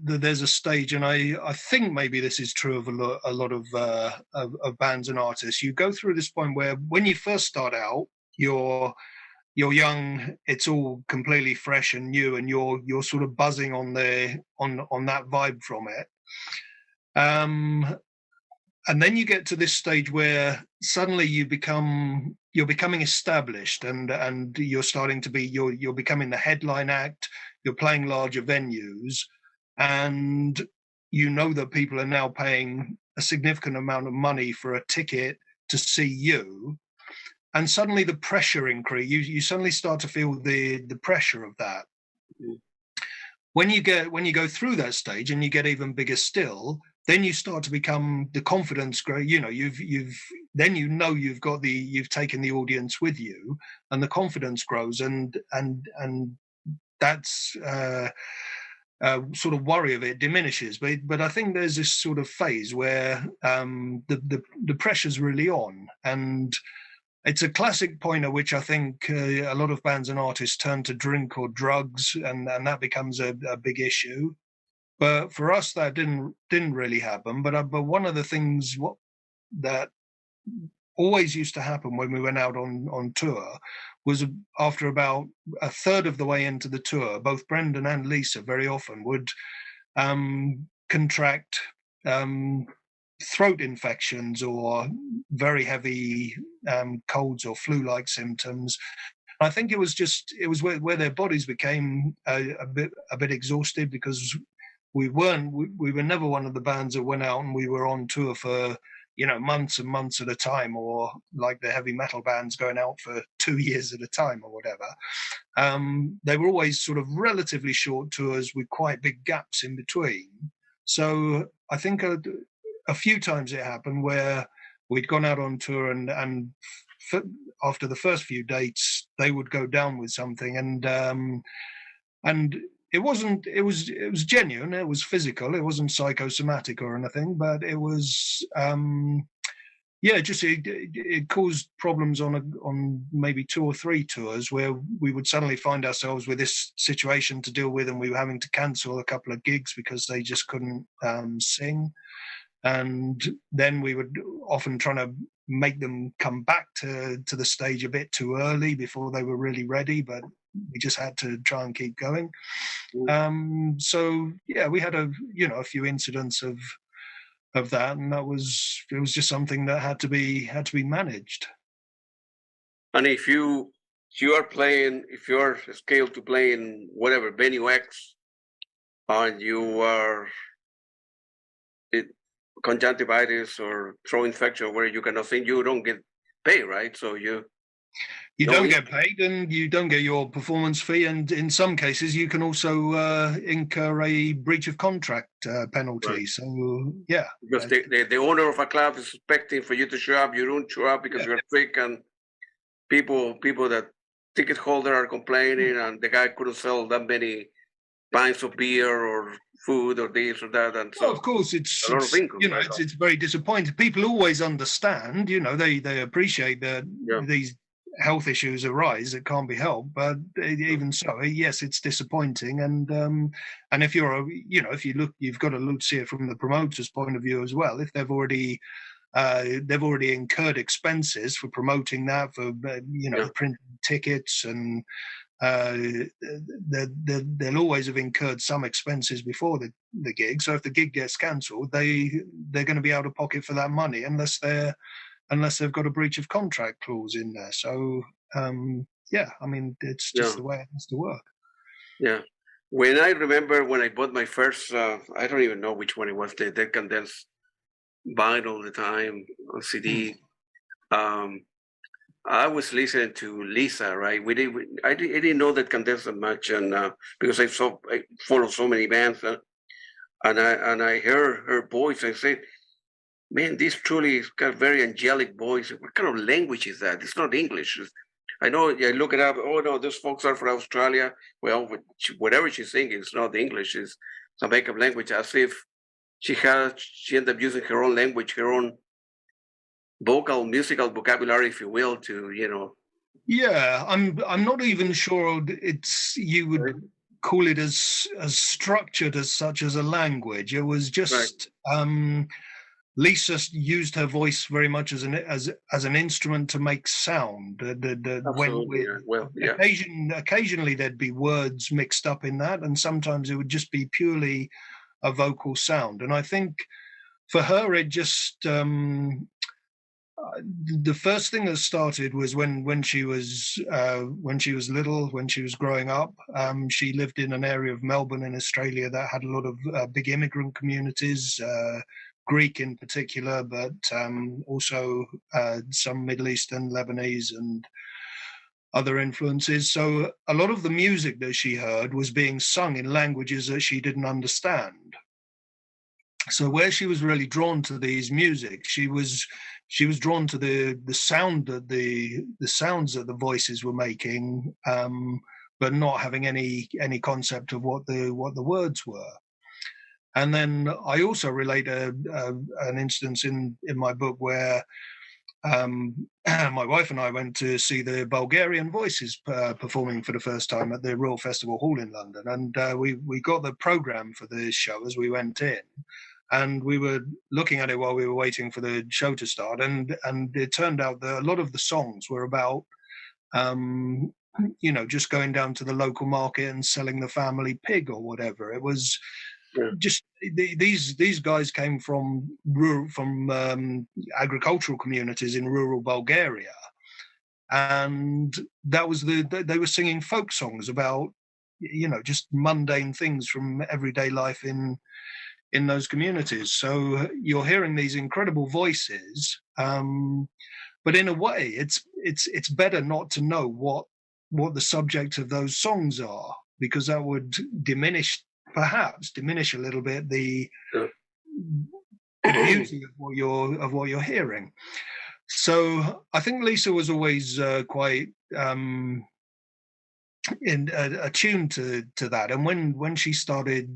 there's a stage, and I think maybe this is true of a lot of bands and artists. You go through this point where when you first start out, you're young, it's all completely fresh and new, and you're sort of buzzing on that vibe from it. And then you get to this stage where suddenly you're becoming established, and you're starting to be you're becoming the headline act. You're playing larger venues, and you know that people are now paying a significant amount of money for a ticket to see you. And suddenly the pressure increase. You suddenly start to feel the pressure of that. When you go through that stage and you get even bigger still, then you start to become the confidence grow. You've taken the audience with you, and the confidence grows, and that's sort of worry of it diminishes. But I think there's this sort of phase where the pressure's really on, and it's a classic point at which I think a lot of bands and artists turn to drink or drugs, and that becomes a big issue. But for us, that didn't really happen. But one of the things that always used to happen when we went out on tour was, after about a third of the way into the tour, both Brendan and Lisa very often would contract throat infections or very heavy colds or flu-like symptoms. I think it was where their bodies became a bit exhausted, because we were never one of the bands that went out and we were on tour for months and months at a time, or like the heavy metal bands going out for 2 years at a time or whatever. They were always sort of relatively short tours with quite big gaps in between. So I think a few times it happened where we'd gone out on tour, and after the first few dates they would go down with something, and it was genuine, it was physical, it wasn't psychosomatic or anything, but it was it caused problems on maybe 2 or 3 tours, where we would suddenly find ourselves with this situation to deal with, and we were having to cancel a couple of gigs because they just couldn't sing. And then we would often try to make them come back to the stage a bit too early before they were really ready, but we just had to try and keep going. So yeah, we had a few incidents of that, and it was just something that had to be managed. And if you are scaled to play in whatever venue X, and you are conjunctivitis or throat infection where you cannot sing, you don't get paid, right? So you don't get paid, and you don't get your performance fee, and in some cases you can also incur a breach of contract penalty. Right. So yeah, because the owner of a club is expecting for you to show up, you don't show up because you're sick, and people that ticket holder are complaining, and the guy couldn't sell that many pints of beer or food or this or that, and so of course it's very disappointing. People always understand, they appreciate that these health issues arise, it can't be helped, but even so, yes, it's disappointing. And if if you look, you've got to see it from the promoter's point of view as well. If they've already incurred expenses for promoting that, for printing tickets, and they'll always have incurred some expenses before the gig. So if the gig gets cancelled, they're going to be out of pocket for that money, unless they're unless they've got a breach of contract clause in there. So yeah, I mean, it's just the way it has to work. Yeah. When I remember when I bought my first, I don't even know which one it was, the Dead Condensed vinyl at the time on CD. I was listening to Lisa, right? I didn't know that Condensed that much, and because I follow so many bands, and I heard her voice. I said, "Man, this truly has got a very angelic voice. What kind of language is that? It's not English." I know. I look it up. Oh no, those folks are from Australia. Well, whatever she's singing, it's not English. It's some make-up language, as if she ended up using her own language, her own musical vocabulary, if you will, to Yeah, I'm not even sure you would call it as structured as such as a language. It was just Lisa used her voice very much as an instrument to make sound. Occasionally there'd be words mixed up in that, and sometimes it would just be purely a vocal sound. And I think for her, it just the first thing that started was when she was little, when she was growing up. She lived in an area of Melbourne in Australia that had a lot of big immigrant communities, Greek in particular, but also some Middle Eastern, Lebanese, and other influences. So a lot of the music that she heard was being sung in languages that she didn't understand. So where she was really drawn to these music, she was drawn to the sound that the sounds that the voices were making, but not having any concept of what the words were. And then I also relate an instance in my book where my wife and I went to see the Bulgarian Voices performing for the first time at the Royal Festival Hall in London, and we got the program for the show as we went in. And we were looking at it while we were waiting for the show to start, and it turned out that a lot of the songs were about, just going down to the local market and selling the family pig or whatever. It was just these guys came from agricultural communities in rural Bulgaria, and that was they were singing folk songs about, just mundane things from everyday life in those communities. So you're hearing these incredible voices, but in a way it's better not to know what the subject of those songs are, because that would diminish a little bit the beauty of what you're hearing. So I think Lisa was always quite attuned to that, and when she started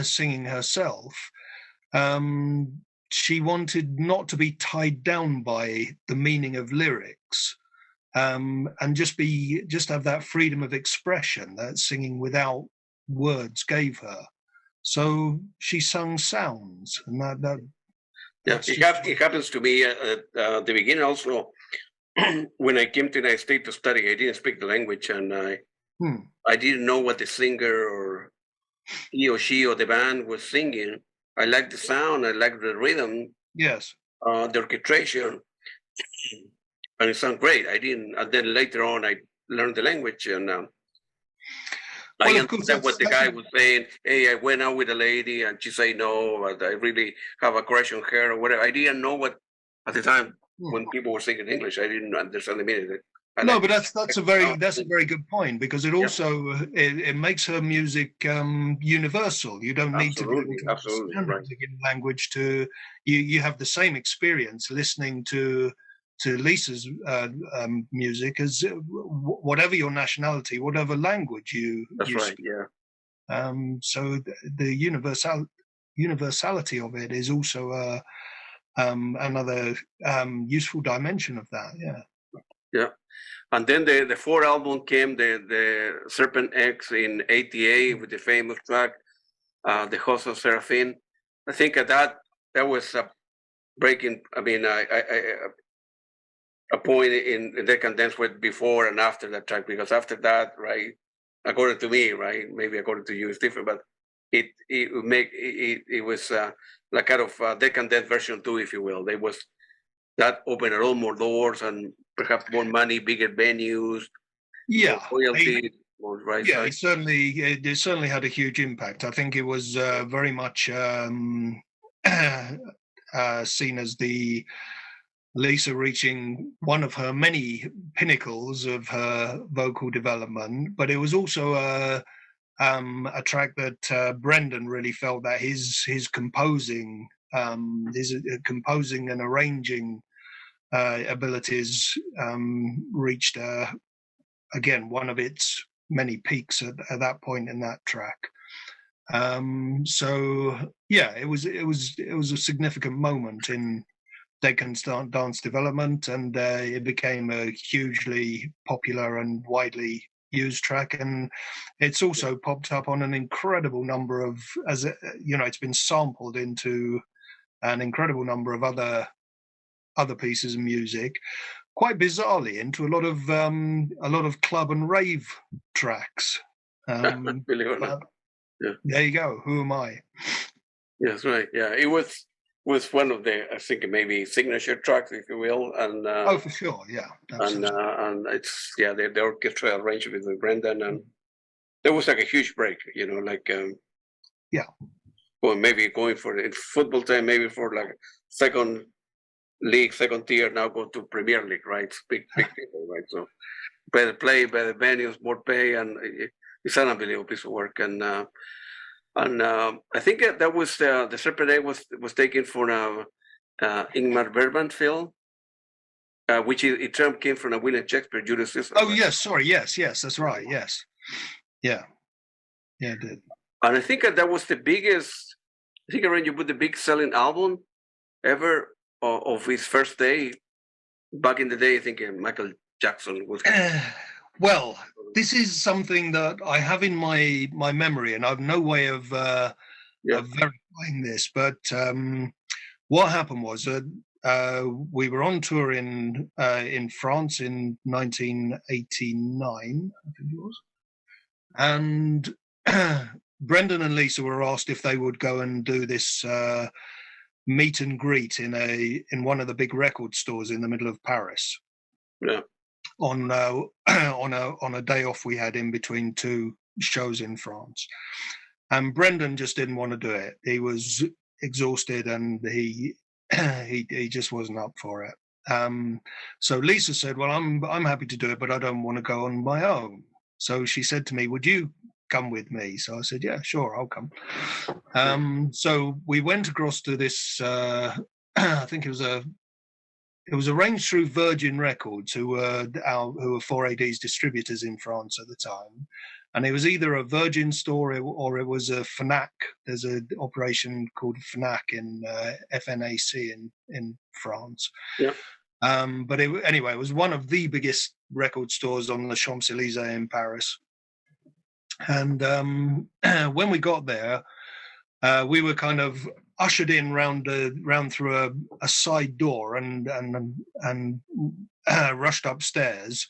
singing herself, she wanted not to be tied down by the meaning of lyrics, and just have that freedom of expression that singing without words gave her. So she sung sounds, and it happens to me at the beginning also. When I came to the United States to study, I didn't speak the language, and I didn't know what the singer or he or she or the band was singing. I liked the sound, I liked the rhythm, yes, the orchestration, and it sounded great. And then later on I learned the language, and I understand what the guy was saying. Hey, I went out with a lady and she said no, but I really have a crush on her or whatever. I didn't know what at the time when people were singing English. I didn't understand the meaning. No, but that's a very good point, because it also it makes her music universal. You don't need to be able to understand music in language to you have the same experience listening to Lisa's music as whatever your nationality, whatever language you speak. Yeah. So the universality of it is also another useful dimension of that. Yeah. And then the fourth album came, the Serpent X in '88 with the famous track, The Host of Seraphim. I think that was a breaking. I mean, a point in the Condensed with before and after that track, because after that, right, according to me, right, maybe according to you, it's different, but it was like kind of Decadent version 2, if you will. There was that opened a lot more doors and perhaps more money, bigger venues, more Yeah, royalty, more right yeah, side. it certainly had a huge impact. I think it was very much seen as the Lisa reaching one of her many pinnacles of her vocal development, but it was also a track that Brendan really felt that his composing, his composing and arranging abilities reached again one of its many peaks at that point in that track. So yeah, it was a significant moment in Deccan dance development, and it became a hugely popular and widely used track. And it's also popped up on an incredible number of, as you know, it's been sampled into an incredible number of other pieces of music, quite bizarrely into a lot of club and rave tracks. Believe it or not. Yeah. There you go. Who am I? Yes, right. Yeah, it was one of the, I think, maybe signature tracks, if you will, and Oh, for sure. Yeah. and it's the orchestral arrangement with Brendan, and there was like a huge break, like yeah. Well, maybe going for in football time, maybe for like second league, second tier, now go to Premier League, right? Big people, right? So better play, better venues, more pay, and it's an unbelievable piece of work. And I think that was the Serpent Egg was taken from Ingmar Bergman film, which it term came from a William Shakespeare, Julius Caesar. Oh right? Yes, sorry, yes, that's right, yes, yeah, it did. And I think that was the biggest. I think around you put the big selling album ever of his first day. Back in the day, I think Michael Jackson was. Well, this is something that I have in my memory, and I've no way of verifying this. But what happened was that we were on tour in France in 1989, I think it was, and Brendan and Lisa were asked if they would go and do this meet and greet in one of the big record stores in the middle of Paris. Yeah. On a day off we had in between two shows in France, and Brendan just didn't want to do it. He was exhausted, and he just wasn't up for it. So Lisa said, "Well, I'm happy to do it, but I don't want to go on my own." So she said to me, "Would you come with me?" So I said, "Yeah, sure, I'll come." So we went across to this. I think it was arranged through Virgin Records, who were 4AD's distributors in France at the time, and it was either a Virgin store or it was a Fnac. There's an operation called Fnac in FNAC in France. Yeah. But anyway, it was one of the biggest record stores on the Champs-Élysées in Paris. And when we got there, we were kind of ushered in round through a side door and rushed upstairs.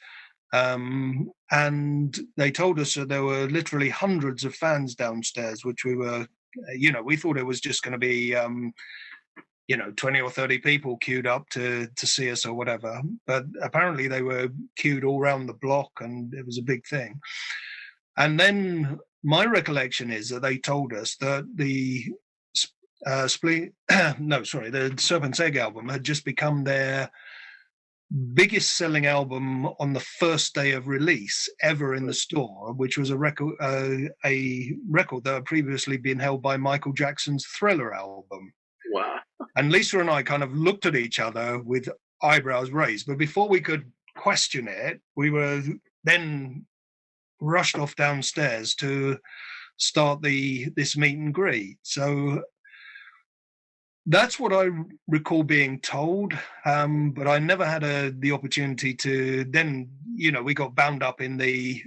And they told us that there were literally hundreds of fans downstairs, which we were, we thought it was just going to be, 20 or 30 people queued up to see us or whatever. But apparently they were queued all around the block, and it was a big thing. And then my recollection is that they told us that the Serpent's Egg album had just become their biggest selling album on the first day of release ever in the store, which was a record that had previously been held by Michael Jackson's Thriller album. Wow. And Lisa and I kind of looked at each other with eyebrows raised, but before we could question it, we were then rushed off downstairs to start this meet and greet. So that's what I recall being told, but I never had the opportunity to. Then we got bound up in the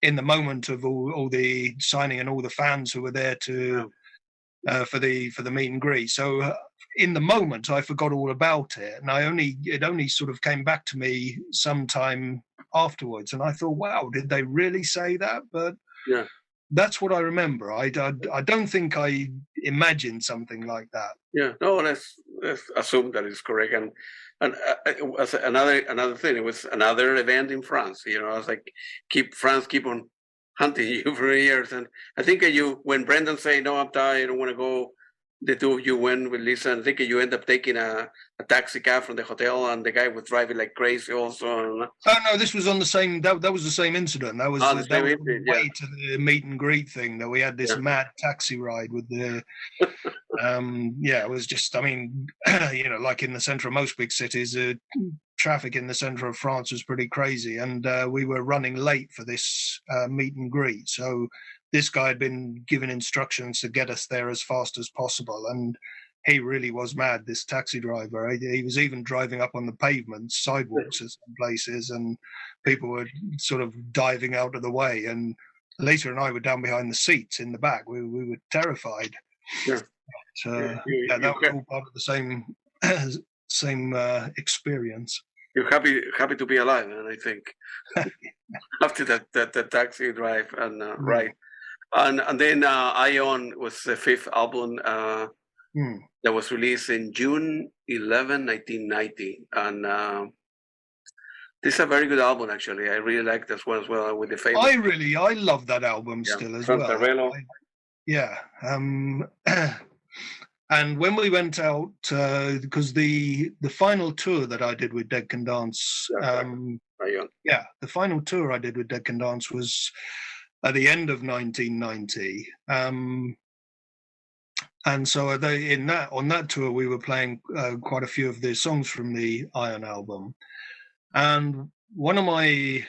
moment of all the signing and all the fans who were there to for the meet and greet. So in the moment, I forgot all about it, and it only sort of came back to me sometime afterwards, and I thought, wow, did they really say that? But yeah, that's what I remember. I don't think I imagined something like that. Yeah, no, that's assume that is correct. And it was another thing. It was another event in France. I was like, France keep on hunting you for years. And I think when Brendan say, no, I'm tired, I don't want to go, the two of you went with Lisa, and I think you end up taking a taxi cab from the hotel, and the guy was driving like crazy also. Oh no, this was on the same. That was the same incident. That was on the way to the meet and greet thing that we had this mad taxi ride with the. It was just. I mean, like in the centre of most big cities, traffic in the centre of France was pretty crazy, and we were running late for this meet and greet. So this guy had been given instructions to get us there as fast as possible, and he really was mad, this taxi driver. He was even driving up on the pavements, sidewalks at some places, and people were sort of diving out of the way. And Lisa and I were down behind the seats in the back. We were terrified. Yeah. But, that was all part of the same experience. You're happy to be alive, and I think after that taxi drive and ride. And then Ion was the fifth album that was released in June 11, 1990. And this is a very good album, actually. I really like this one as well, with the famous. I love that album still as well. Perivale. And when we went out, because the final tour that I did with Dead Can Dance, the final tour I did with Dead Can Dance was at the end of 1990. And so on that tour, we were playing quite a few of the songs from the Ion album. And one of my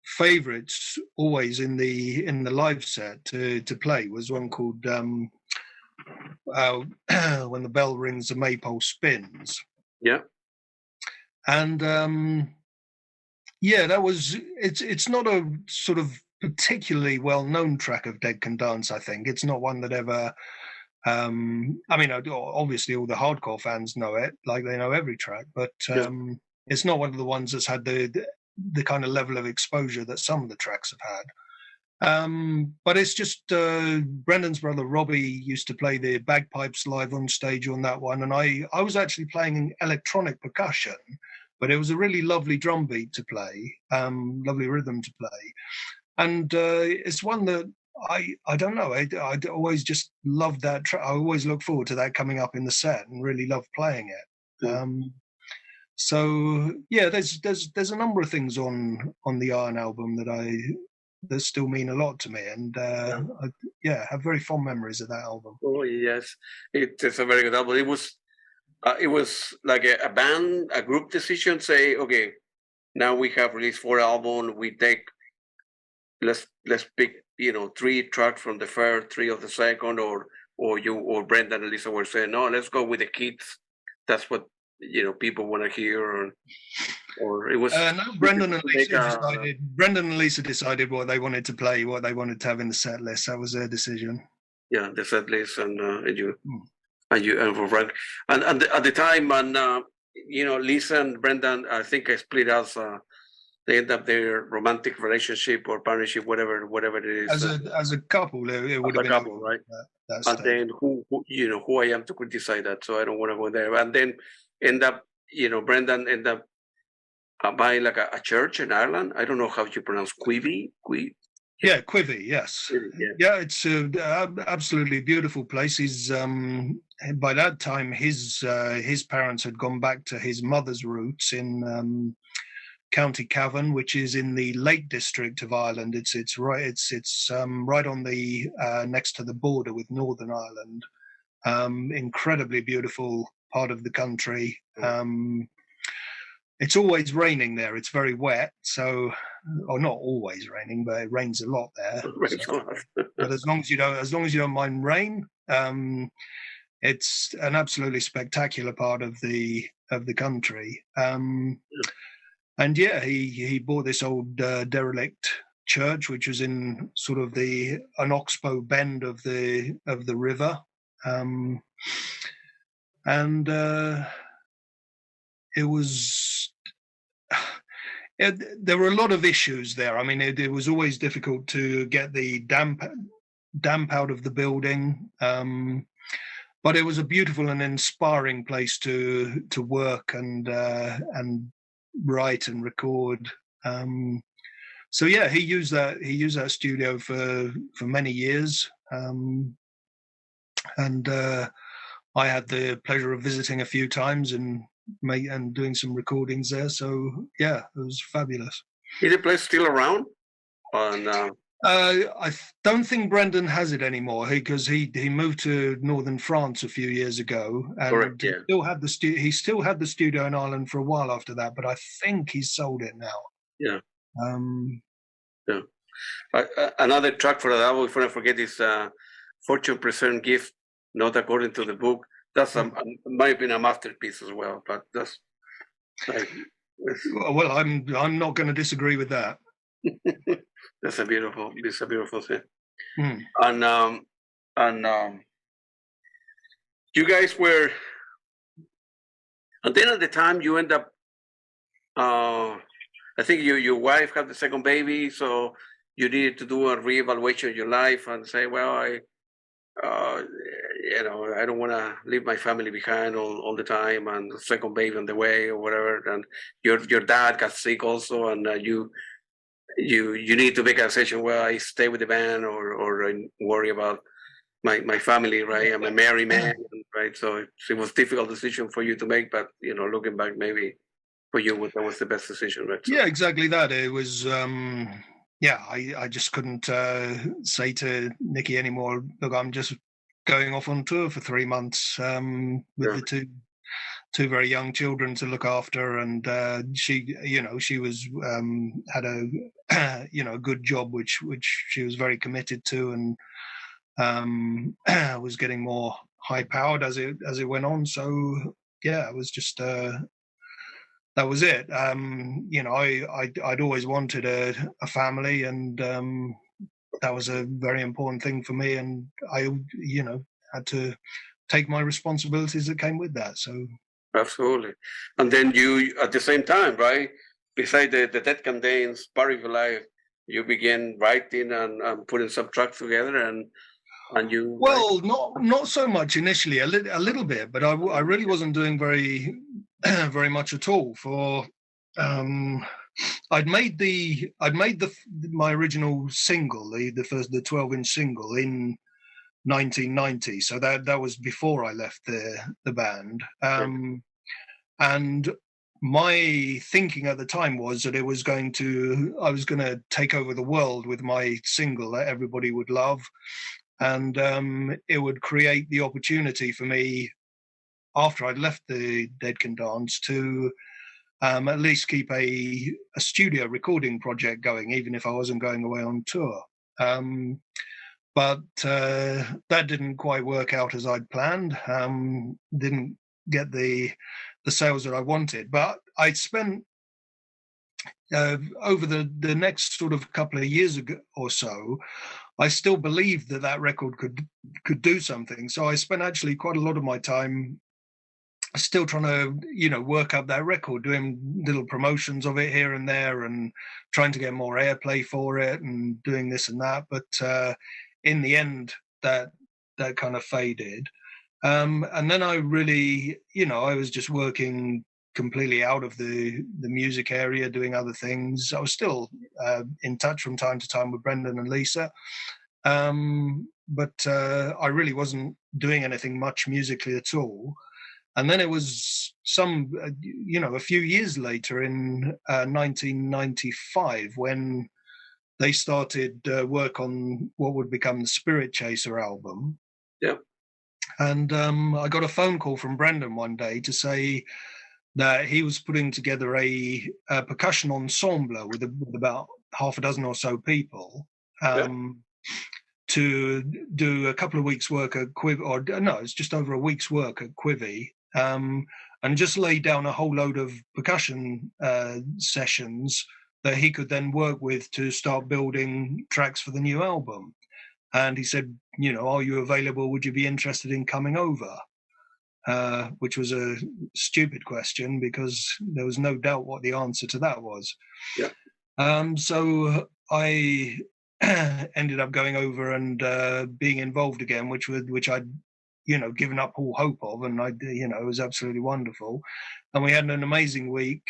favorites always in the live set to play was one called When the Bell Rings, the Maypole Spins. Yeah. And that was, it's not a sort of particularly well-known track of Dead Can Dance, I think. It's not one that ever, obviously all the hardcore fans know it, like they know every track, but it's not one of the ones that's had the kind of level of exposure that some of the tracks have had. But it's just Brendan's brother Robbie used to play the bagpipes live on stage on that one, and I was actually playing electronic percussion, but it was a really lovely drum beat to play, lovely rhythm to play. And it's one that I don't know, I always just loved that track. I always look forward to that coming up in the set and really love playing it. There's a number of things on the Iron album that still mean a lot to me, and I have very fond memories of that album. Oh yes, it's a very good album. It was like a group decision. Say, okay, now we have released 4 albums. We take let's pick 3 tracks from the first, 3 of the second, or Brendan and Lisa were saying, no, let's go with the kids. That's what people want to hear, or it was. No, Brendan and Lisa decided what they wanted to play, what they wanted to have in the set list. That was their decision. Yeah, the set list, and for Frank, and at the time, and Lisa and Brendan, I think I split out. They end up their romantic relationship or partnership, whatever it is. As a couple, it would have been a couple, right? And then who I am to criticize that, so I don't want to go there. And then Brendan end up buying like a church in Ireland. I don't know how you pronounce Quivy. Yeah, Quivy. Yes. Yeah, it's an absolutely beautiful place. He's by that time his parents had gone back to his mother's roots in County Cavan, which is in the Lake District of Ireland. It's right on the next to the border with Northern Ireland. Incredibly beautiful part of the country. It's always raining there. It's very wet, or not always raining, but it rains a lot there. But as long as you don't mind rain, it's an absolutely spectacular part of the country. And he bought this old derelict church, which was in sort of an oxbow bend of the river, and it was. There were a lot of issues there. I mean, it was always difficult to get the damp out of the building. but it was a beautiful and inspiring place to work and write and record. So yeah, he used that studio for many years, and I had the pleasure of visiting a few times and doing some recordings there. So yeah, it was fabulous. Is the place still around? On I don't think Brendan has it anymore because he moved to northern France a few years ago, and correct, yeah. he still had the studio in Ireland for a while after that, but I think he's sold it now. Yeah. Yeah. Another track for that album, if I forget, is Fortune Present Gift, not according to the book. That's might have been a masterpiece as well, but that's like. Well, I'm not going to disagree with that. It's a beautiful thing. Mm. And you guys were, and then at the time you end up, I think your wife had the second baby, so you needed to do a reevaluation of your life and say, well, I don't want to leave my family behind all the time, and the second baby on the way or whatever. And your dad got sick also, and you need to make a decision. Well, I stay with the band or I worry about my family, right? I'm a married man, right? So it was a difficult decision for you to make, but looking back, maybe for you that was the best decision, right? So, yeah, exactly that. It was. I just couldn't say to Nikki anymore, look, I'm just going off on tour for 3 months with the two very young children to look after, and she was had a good job which she was very committed to, and was getting more high powered as it went on. So yeah, it was just that was it. I'd always wanted a family, and that was a very important thing for me. And I, had to take my responsibilities that came with that. So absolutely. And then you, at the same time, right, beside the Dead Can Dance, Perivale, you began writing and putting some tracks together, and you. Well, not so much initially, a little bit, but I really wasn't doing very very much at all. For I'd made my original single, the 12-inch single in 1990, so that was before I left the band. And my thinking at the time was that I was going to take over the world with my single that everybody would love, and it would create the opportunity for me after I'd left the Dead Can Dance to at least keep a studio recording project going, even if I wasn't going away on tour. But that didn't quite work out as I'd planned. Didn't get the sales that I wanted. But I'd spent over the next sort of couple of years or so, I still believed that record could do something. So I spent actually quite a lot of my time still trying to work up that record, doing little promotions of it here and there, and trying to get more airplay for it, and doing this and that. But in the end, that kind of faded. And then I really, I was just working completely out of the music area, doing other things. I was still in touch from time to time with Brendan and Lisa, but I really wasn't doing anything much musically at all. And then it was a few years later in 1995 when they started work on what would become the Spiritchaser album. Yep. And I got a phone call from Brendan one day to say that he was putting together a percussion ensemble with about half a dozen or so people to do a couple of weeks' work at it's just over a week's work at Quivy, and just lay down a whole load of percussion sessions that he could then work with to start building tracks for the new album. And he said, are you available? Would you be interested in coming over? Which was a stupid question because there was no doubt what the answer to that was. Yeah. So I ended up going over and being involved again, which I'd given up all hope of, and it was absolutely wonderful. And we had an amazing week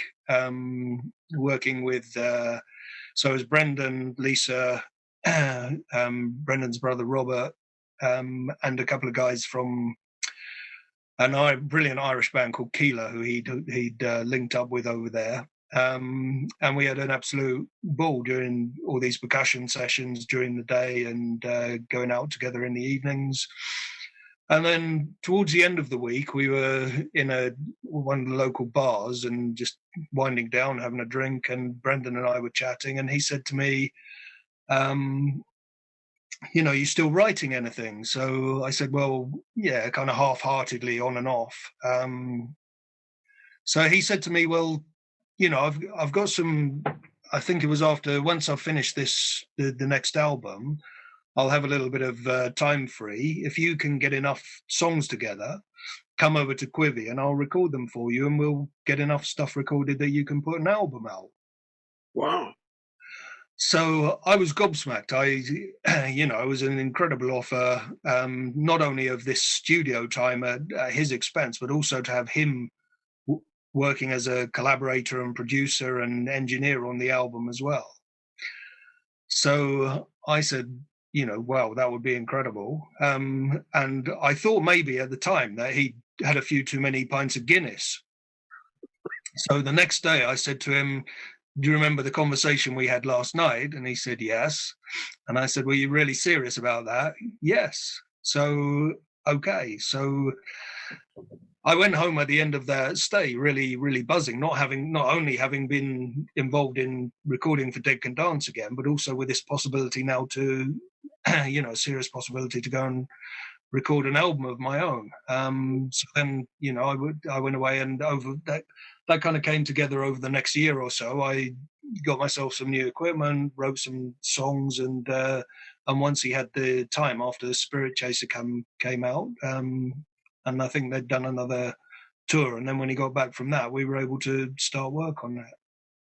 working with. So it was Brendan, Lisa, Brendan's brother Robert, and a couple of guys from a brilliant Irish band called Keela, who he'd linked up with over there. And we had an absolute ball doing all these percussion sessions during the day and going out together in the evenings. And then towards the end of the week, we were in one of the local bars and just winding down, having a drink. And Brendan and I were chatting, and he said to me, you still writing anything? So I said, well, yeah, kind of half-heartedly, on and off. So he said to me, well, I've got some. I think it was once I've finished the next album, I'll have a little bit of time free. If you can get enough songs together, come over to Quivy and I'll record them for you, and we'll get enough stuff recorded that you can put an album out. Wow. So I was gobsmacked. It was an incredible offer, not only of this studio time at his expense, but also to have him working as a collaborator and producer and engineer on the album as well. So I said, wow, that would be incredible. And I thought maybe at the time that he had a few too many pints of Guinness. So the next day I said to him, do you remember the conversation we had last night? And he said, yes. And I said, were you really serious about that? Yes. So, okay. So I went home at the end of that stay really, really buzzing, not only having been involved in recording for Dead Can Dance again, but also with this possibility now to, a serious possibility to go and record an album of my own. So then, I went away, and over that kind of came together over the next year or so. I got myself some new equipment, wrote some songs, and once he had the time after Spiritchaser came out, and I think they'd done another tour, and then when he got back from that, we were able to start work on that.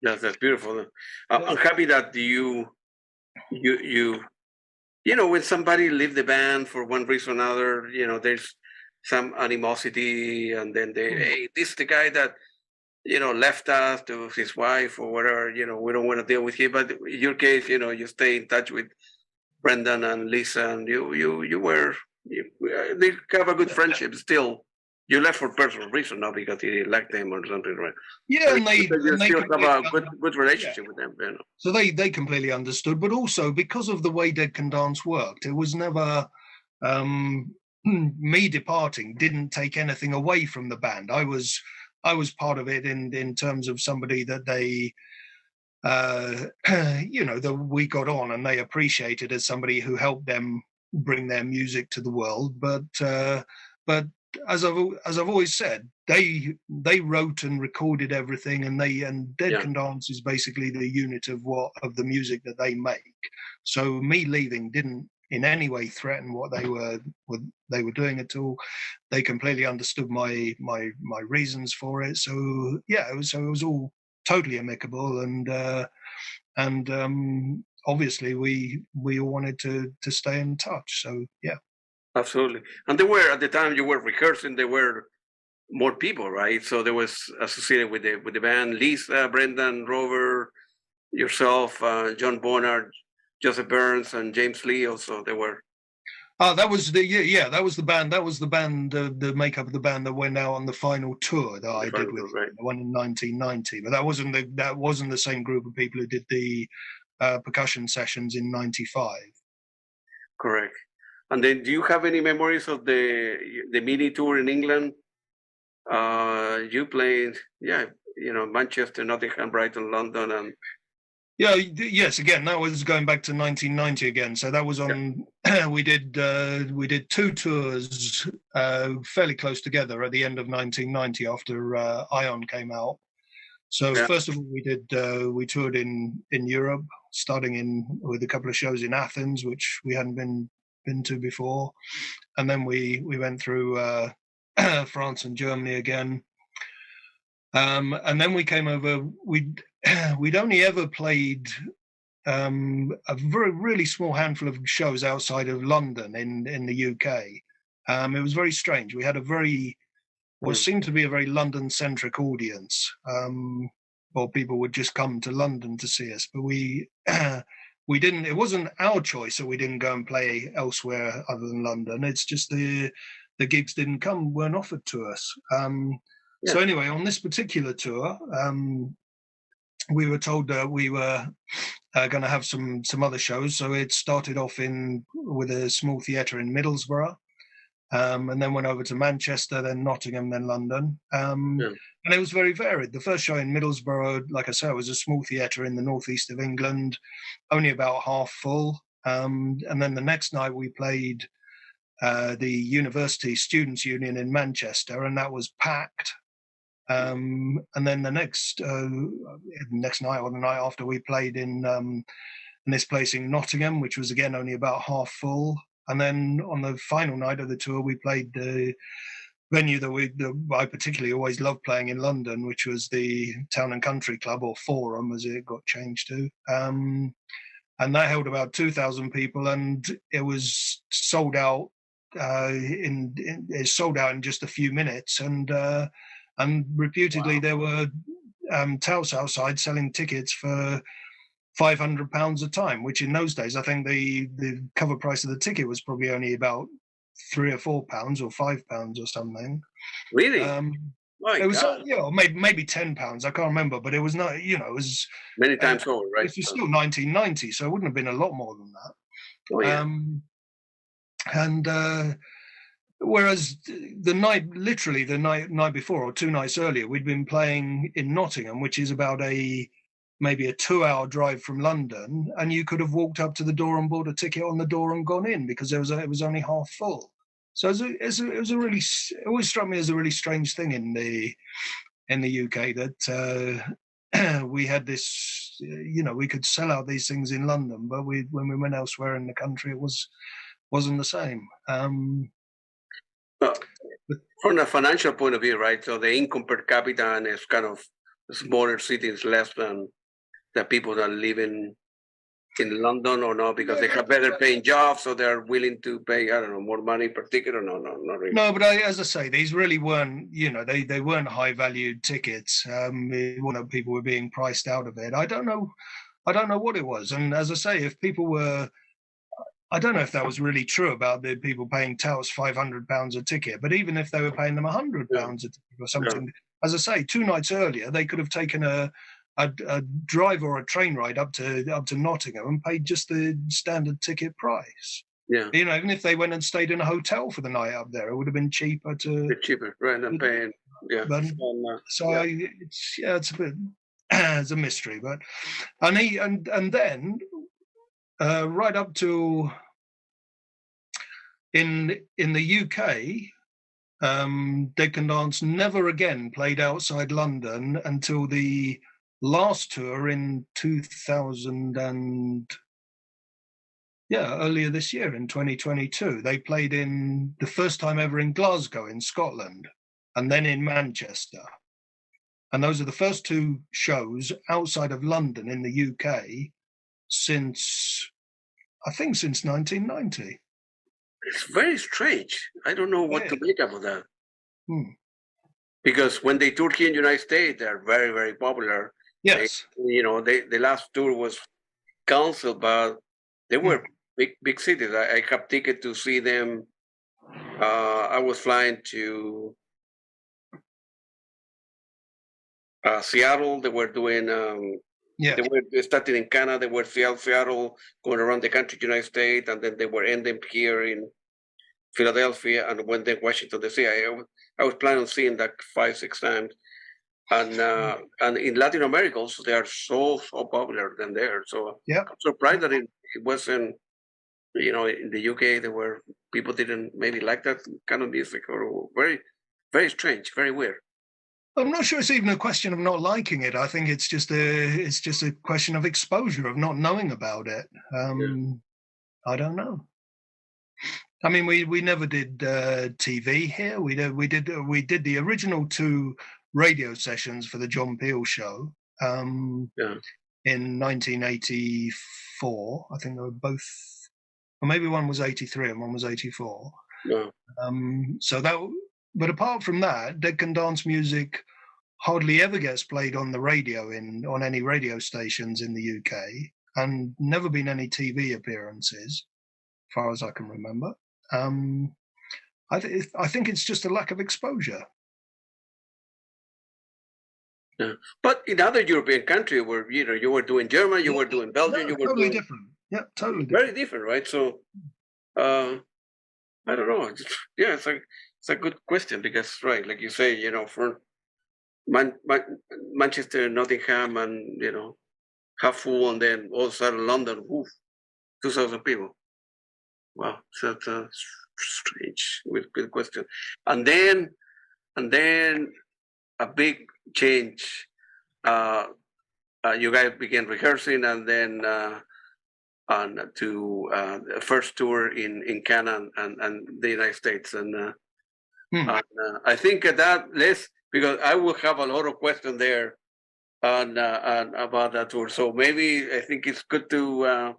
Yes, that's beautiful. I'm happy that you when somebody leave the band for one reason or another, there's some animosity, and then hey, this is the guy that left us to his wife or whatever. We don't want to deal with him. But in your case, you stay in touch with Brendan and Lisa, and they have a good friendship still. You left for personal reason, not because he didn't like them or something, right? Yeah, and they still have a good relationship with them. So they completely understood, but also because of the way Dead Can Dance worked, it was never me departing didn't take anything away from the band. I was part of it in terms of somebody that they that we got on and they appreciated as somebody who helped them bring their music to the world. But as I've always said, they wrote and recorded everything, and Dead Can Dance is basically the unit of the music that they make. So me leaving didn't in any way threaten what they were doing at all. They completely understood my reasons for it. So yeah, it was all totally amicable, and obviously we all wanted to stay in touch. So yeah. Absolutely. And there were, at the time you were rehearsing, there were more people, right? So there was associated with the band, Lisa, Brendan, Robert, yourself, John Bonard, Joseph Burns, and James Lee. Also, there were. That was that was the band. That was the band, the makeup of the band that went out on the final tour that I did with the one in 1990. But that wasn't the same group of people who did the percussion sessions in '95. Correct. And then, do you have any memories of the mini tour in England? You played, Manchester, Nottingham, Brighton, London, and yes. Again, that was going back to 1990 again. So that was on. Yeah. We did two tours fairly close together at the end of 1990 after Ion came out. So first of all, we toured in Europe, starting with a couple of shows in Athens, which we hadn't been to before, and then we went through France and Germany again, and then we came over. We'd only ever played a really small handful of shows outside of London in the UK, It was very strange. We had a very, what seemed to be a very London-centric audience, or people would just come to London to see us. But we we didn't. It wasn't our choice that we didn't go and play elsewhere other than London. It's just the gigs weren't offered to us. So anyway, on this particular tour, we were told that we were going to have some other shows. So it started off with a small theatre in Middlesbrough, and then went over to Manchester, then Nottingham, then London. And it was very varied. The first show in Middlesbrough, like I said, was a small theatre in the northeast of England, only about half full. And then the next night we played the University Students' Union in Manchester, and that was packed. And then the next night or the night after, we played in this place in Nottingham, which was again only about half full. And then on the final night of the tour, we played the venue that I particularly always loved playing in London, which was the Town and Country Club, or Forum as it got changed to. And that held about 2,000 people, and it was sold out. It sold out in just a few minutes, and reputedly there were touts outside selling tickets for £500 a time, which in those days, I think the cover price of the ticket was probably only about £3 or £4 or £5 or something. Really? It was maybe £10. I can't remember, but it was not. It was many times over, right? It was still 1990, so it wouldn't have been a lot more than that. Oh, yeah. And whereas the night before, or 2 nights earlier, we'd been playing in Nottingham, which is about maybe a 2-hour drive from London, and you could have walked up to the door and bought a ticket on the door and gone in, because it was only half full. So it always struck me as a really strange thing in the UK that we had this, we could sell out these things in London, but when we went elsewhere in the country, it wasn't the same. From a financial point of view, right? So the income per capita is kind of smaller cities, less than the people that live in London, or no, because they have better paying jobs, so they're willing to pay, I don't know, more money per ticket, or no, not really. No, but as I say, these really weren't, they weren't high valued tickets. People were being priced out of it. I don't know what it was. And as I say, if people were, I don't know if that was really true about the people paying touts £500 a ticket, but even if they were paying them £100 a ticket or something, as I say, 2 nights earlier, they could have taken a drive or a train ride up to Nottingham and paid just the standard ticket price. Yeah. Even if they went and stayed in a hotel for the night up there, it would have been cheaper right, than paying. Yeah. But, it's a bit it's a mystery, but and then right up to in the UK, Dead Can Dance never again played outside London until the last tour in 2000 and earlier this year in 2022. They played the first time ever in Glasgow in Scotland, and then in Manchester. And those are the first 2 shows outside of London in the UK since 1990. It's very strange. I don't know what to make up of that. Because when they toured here in the United States, they're very, very popular. Yes. The last tour was canceled, but they were big cities. I have ticket to see them. I was flying to Seattle. They were doing. They started in Canada. They were Seattle, going around the country, United States, and then they were ending here in Philadelphia, and went to Washington D.C. I was planning on seeing that 5-6 times. And in Latin America also, they are so popular than there. So I'm surprised that it wasn't, in the UK, there were people didn't maybe like that kind of music, or very, very strange, very weird. I'm not sure it's even a question of not liking it. I think it's just a question of exposure, of not knowing about it. I don't know. I mean, we never did TV here. We did the original 2 radio sessions for the John Peel show in 1984. I think they were both, or maybe one was 83 and one was 84. No. So that, but apart from that, dead can dance music hardly ever gets played on the radio on any radio stations in the UK, and never been any TV appearances, as far as I can remember. I think it's just a lack of exposure. Yeah. But in other European countries where you were doing German, you were doing Belgium, you were totally doing different. Yeah, totally different. very different, right? So I don't know. Yeah, it's a good question because, right, like you say, for Manchester, Nottingham, and half full, and then all of a sudden London, 2,000 people. Wow, that's strange. Good question. And then a big change. You guys began rehearsing, and then on to the first tour in Canada and the United States, and I think that less, because I will have a lot of questions there on about that tour. So maybe I think it's good to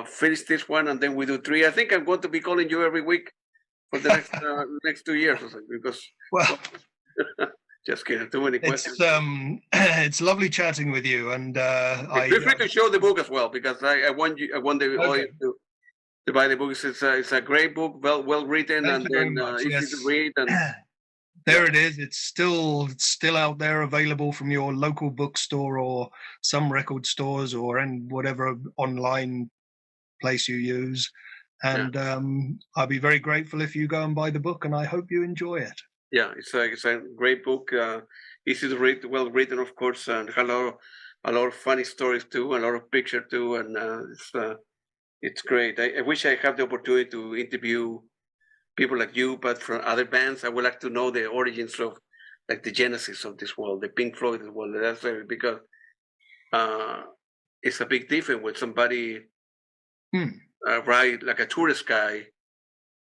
finish this one, and then we do 3. I think I'm going to be calling you every week for the next 2 years or something, because well, just kidding. Too many questions. It's lovely chatting with you, and feel free to show the book as well, because I want the audience to buy the book. It's a great book, well written, Thank and then easy to read. And there it is. It's still out there, available from your local bookstore or some record stores or in whatever online place you use. And I'll be very grateful if you go and buy the book, and I hope you enjoy it. Yeah, it's a great book, easy to read, well written, of course, and a lot of funny stories too, a lot of picture too, and it's great. I wish I had the opportunity to interview people like you, but from other bands. I would like to know the origins of, like, the genesis of this world, the Pink Floyd as well. That's because it's a big difference with somebody, right, like a tourist guy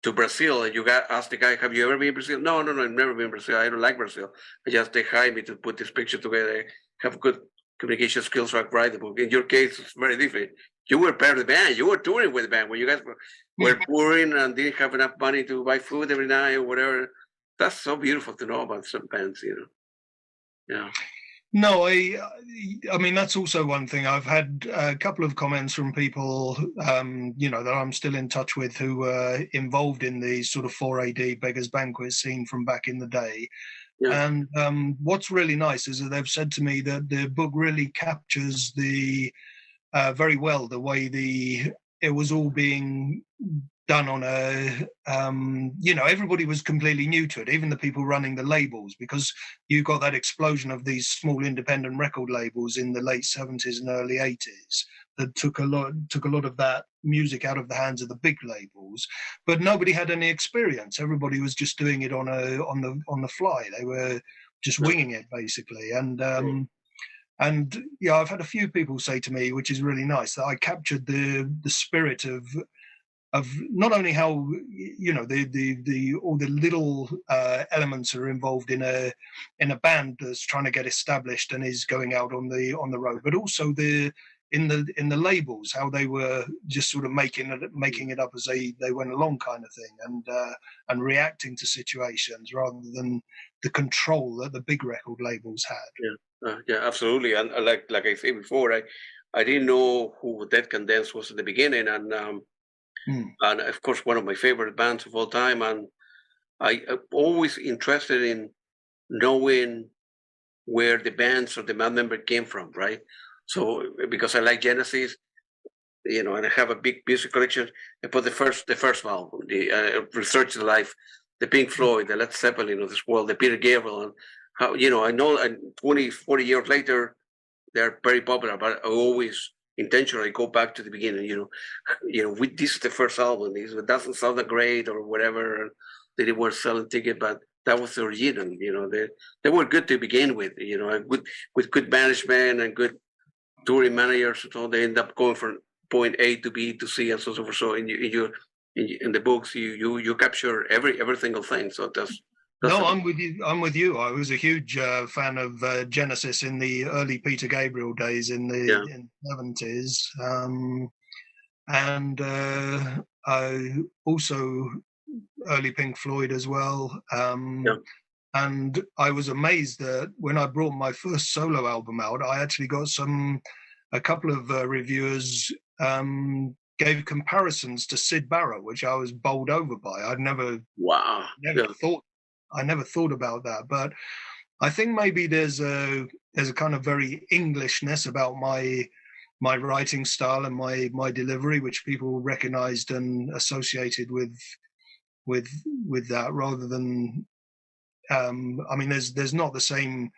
to Brazil, and you ask the guy, "Have you ever been in Brazil?" No, I've never been in Brazil. I don't like Brazil. They hired me to put this picture together. I have good communication skills, so I write the book. In your case, it's very different. You were part of the band. You were touring with the band when you guys were touring and didn't have enough money to buy food every night or whatever. That's so beautiful to know about some bands, Yeah. No, I mean, that's also one thing. I've had a couple of comments from people, that I'm still in touch with, who were involved in the sort of 4AD Beggars Banquet scene from back in the day. Yeah. And what's really nice is that they've said to me that the book really captures very well the way it was all being done on a, everybody was completely new to it, even the people running the labels, because you got that explosion of these small independent record labels in the late 70s and early 80s that took a lot of that music out of the hands of the big labels, but nobody had any experience. Everybody was just doing it on the fly. They were just winging it, basically. And yeah, I've had a few people say to me, which is really nice, that I captured the spirit of not only how the all the little elements are involved in a band that's trying to get established and is going out on the road, but also in the labels, how they were just sort of making it up as they went along, kind of thing, and reacting to situations rather than the control that the big record labels had. Yeah, absolutely. And like I said before, I didn't know who Dead Can Dance was at the beginning, and of course one of my favorite bands of all time, and I'm always interested in knowing where the bands or the band member came from, right? So because I like Genesis, and I have a big music collection, I put the first album, the Research the Life, the Pink Floyd, the Led Zeppelin of this world, the Peter Gabriel, and how, I know, and 20, 40 years later, they're very popular, but I always intentionally go back to the beginning. This is the first album. It doesn't sound that great or whatever. They were selling tickets, but that was the original. They were good to begin with. With good management and good touring managers, so they end up going from point A to B to C and so forth. So in the books, you capture every single thing. So that's no, I'm with you. I was a huge fan of Genesis in the early Peter Gabriel days in the 70s, and I also early Pink Floyd as well. Yeah. And I was amazed that when I brought my first solo album out, I actually got a couple of reviewers gave comparisons to Syd Barrett, which I was bowled over by. I'd never thought about that, but I think maybe there's a kind of very Englishness about my writing style and my delivery, which people recognized and associated with that, rather than I mean, there's not the same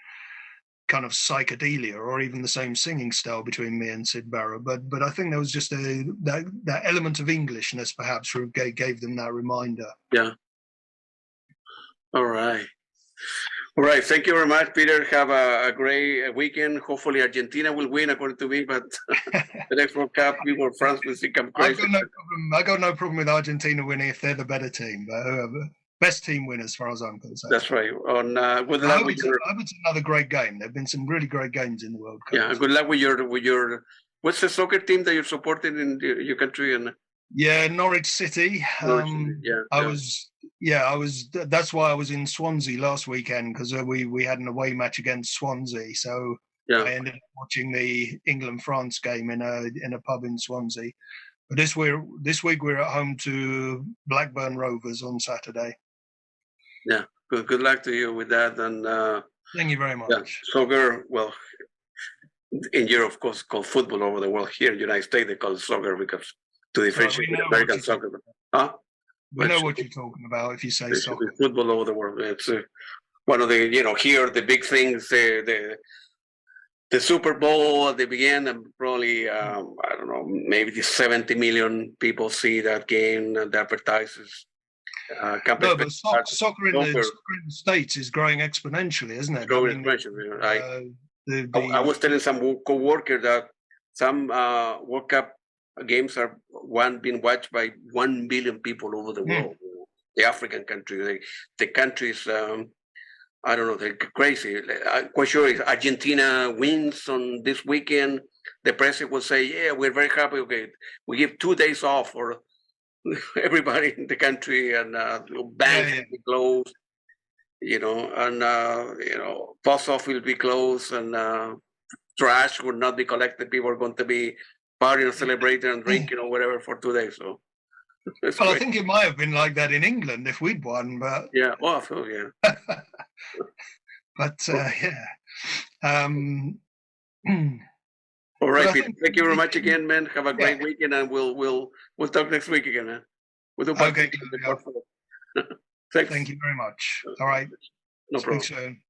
kind of psychedelia or even the same singing style between me and Syd Barrett, but I think there was just that element of Englishness perhaps gave them that reminder. Yeah. All right. Thank you very much, Peter. Have a great weekend. Hopefully Argentina will win, according to me, but the next World Cup, people of France will think I'm crazy. I got no problem with Argentina winning if they're the better team. But best team win as far as I'm concerned. That's right. Good luck I hope it's another great game. There've been some really great games in the World Cup. Yeah, good luck with your. What's the soccer team that you're supporting in your country? And Norwich City. That's why I was in Swansea last weekend, because we had an away match against Swansea. So I ended up watching the England-France game in a pub in Swansea. But this week we're at home to Blackburn Rovers on Saturday. Yeah, good luck to you with that. And thank you very much. Yeah, soccer, well, in Europe, of course, called football over the world. Here in the United States, they call it soccer because to differentiate American soccer. We know what you're talking about if you say soccer. Football over the world. It's one of the, here, the big things, the Super Bowl at the beginning, and probably, I don't know, maybe 70 million people see that game and advertises. But soccer in the States is growing exponentially, isn't it? Growing exponentially, right. I was telling some co-worker that some World Cup games are being watched by 1 billion people over the world. The African country, the countries, I don't know, they're crazy. I'm quite sure if Argentina wins on this weekend, the president will say, yeah, we're very happy. Okay, we give 2 days off for everybody in the country, and banks will be closed, and post office will be closed, and trash will not be collected. People are going to be partying, celebrating, and drinking or whatever for 2 days. So, well, I think it might have been like that in England if we'd won, but I feel but All right, Peter. Thank you very much again, man. Have a great weekend, and we'll talk next week again, man. Okay. Thanks. Thank you very much. All right. No problem. Speak soon.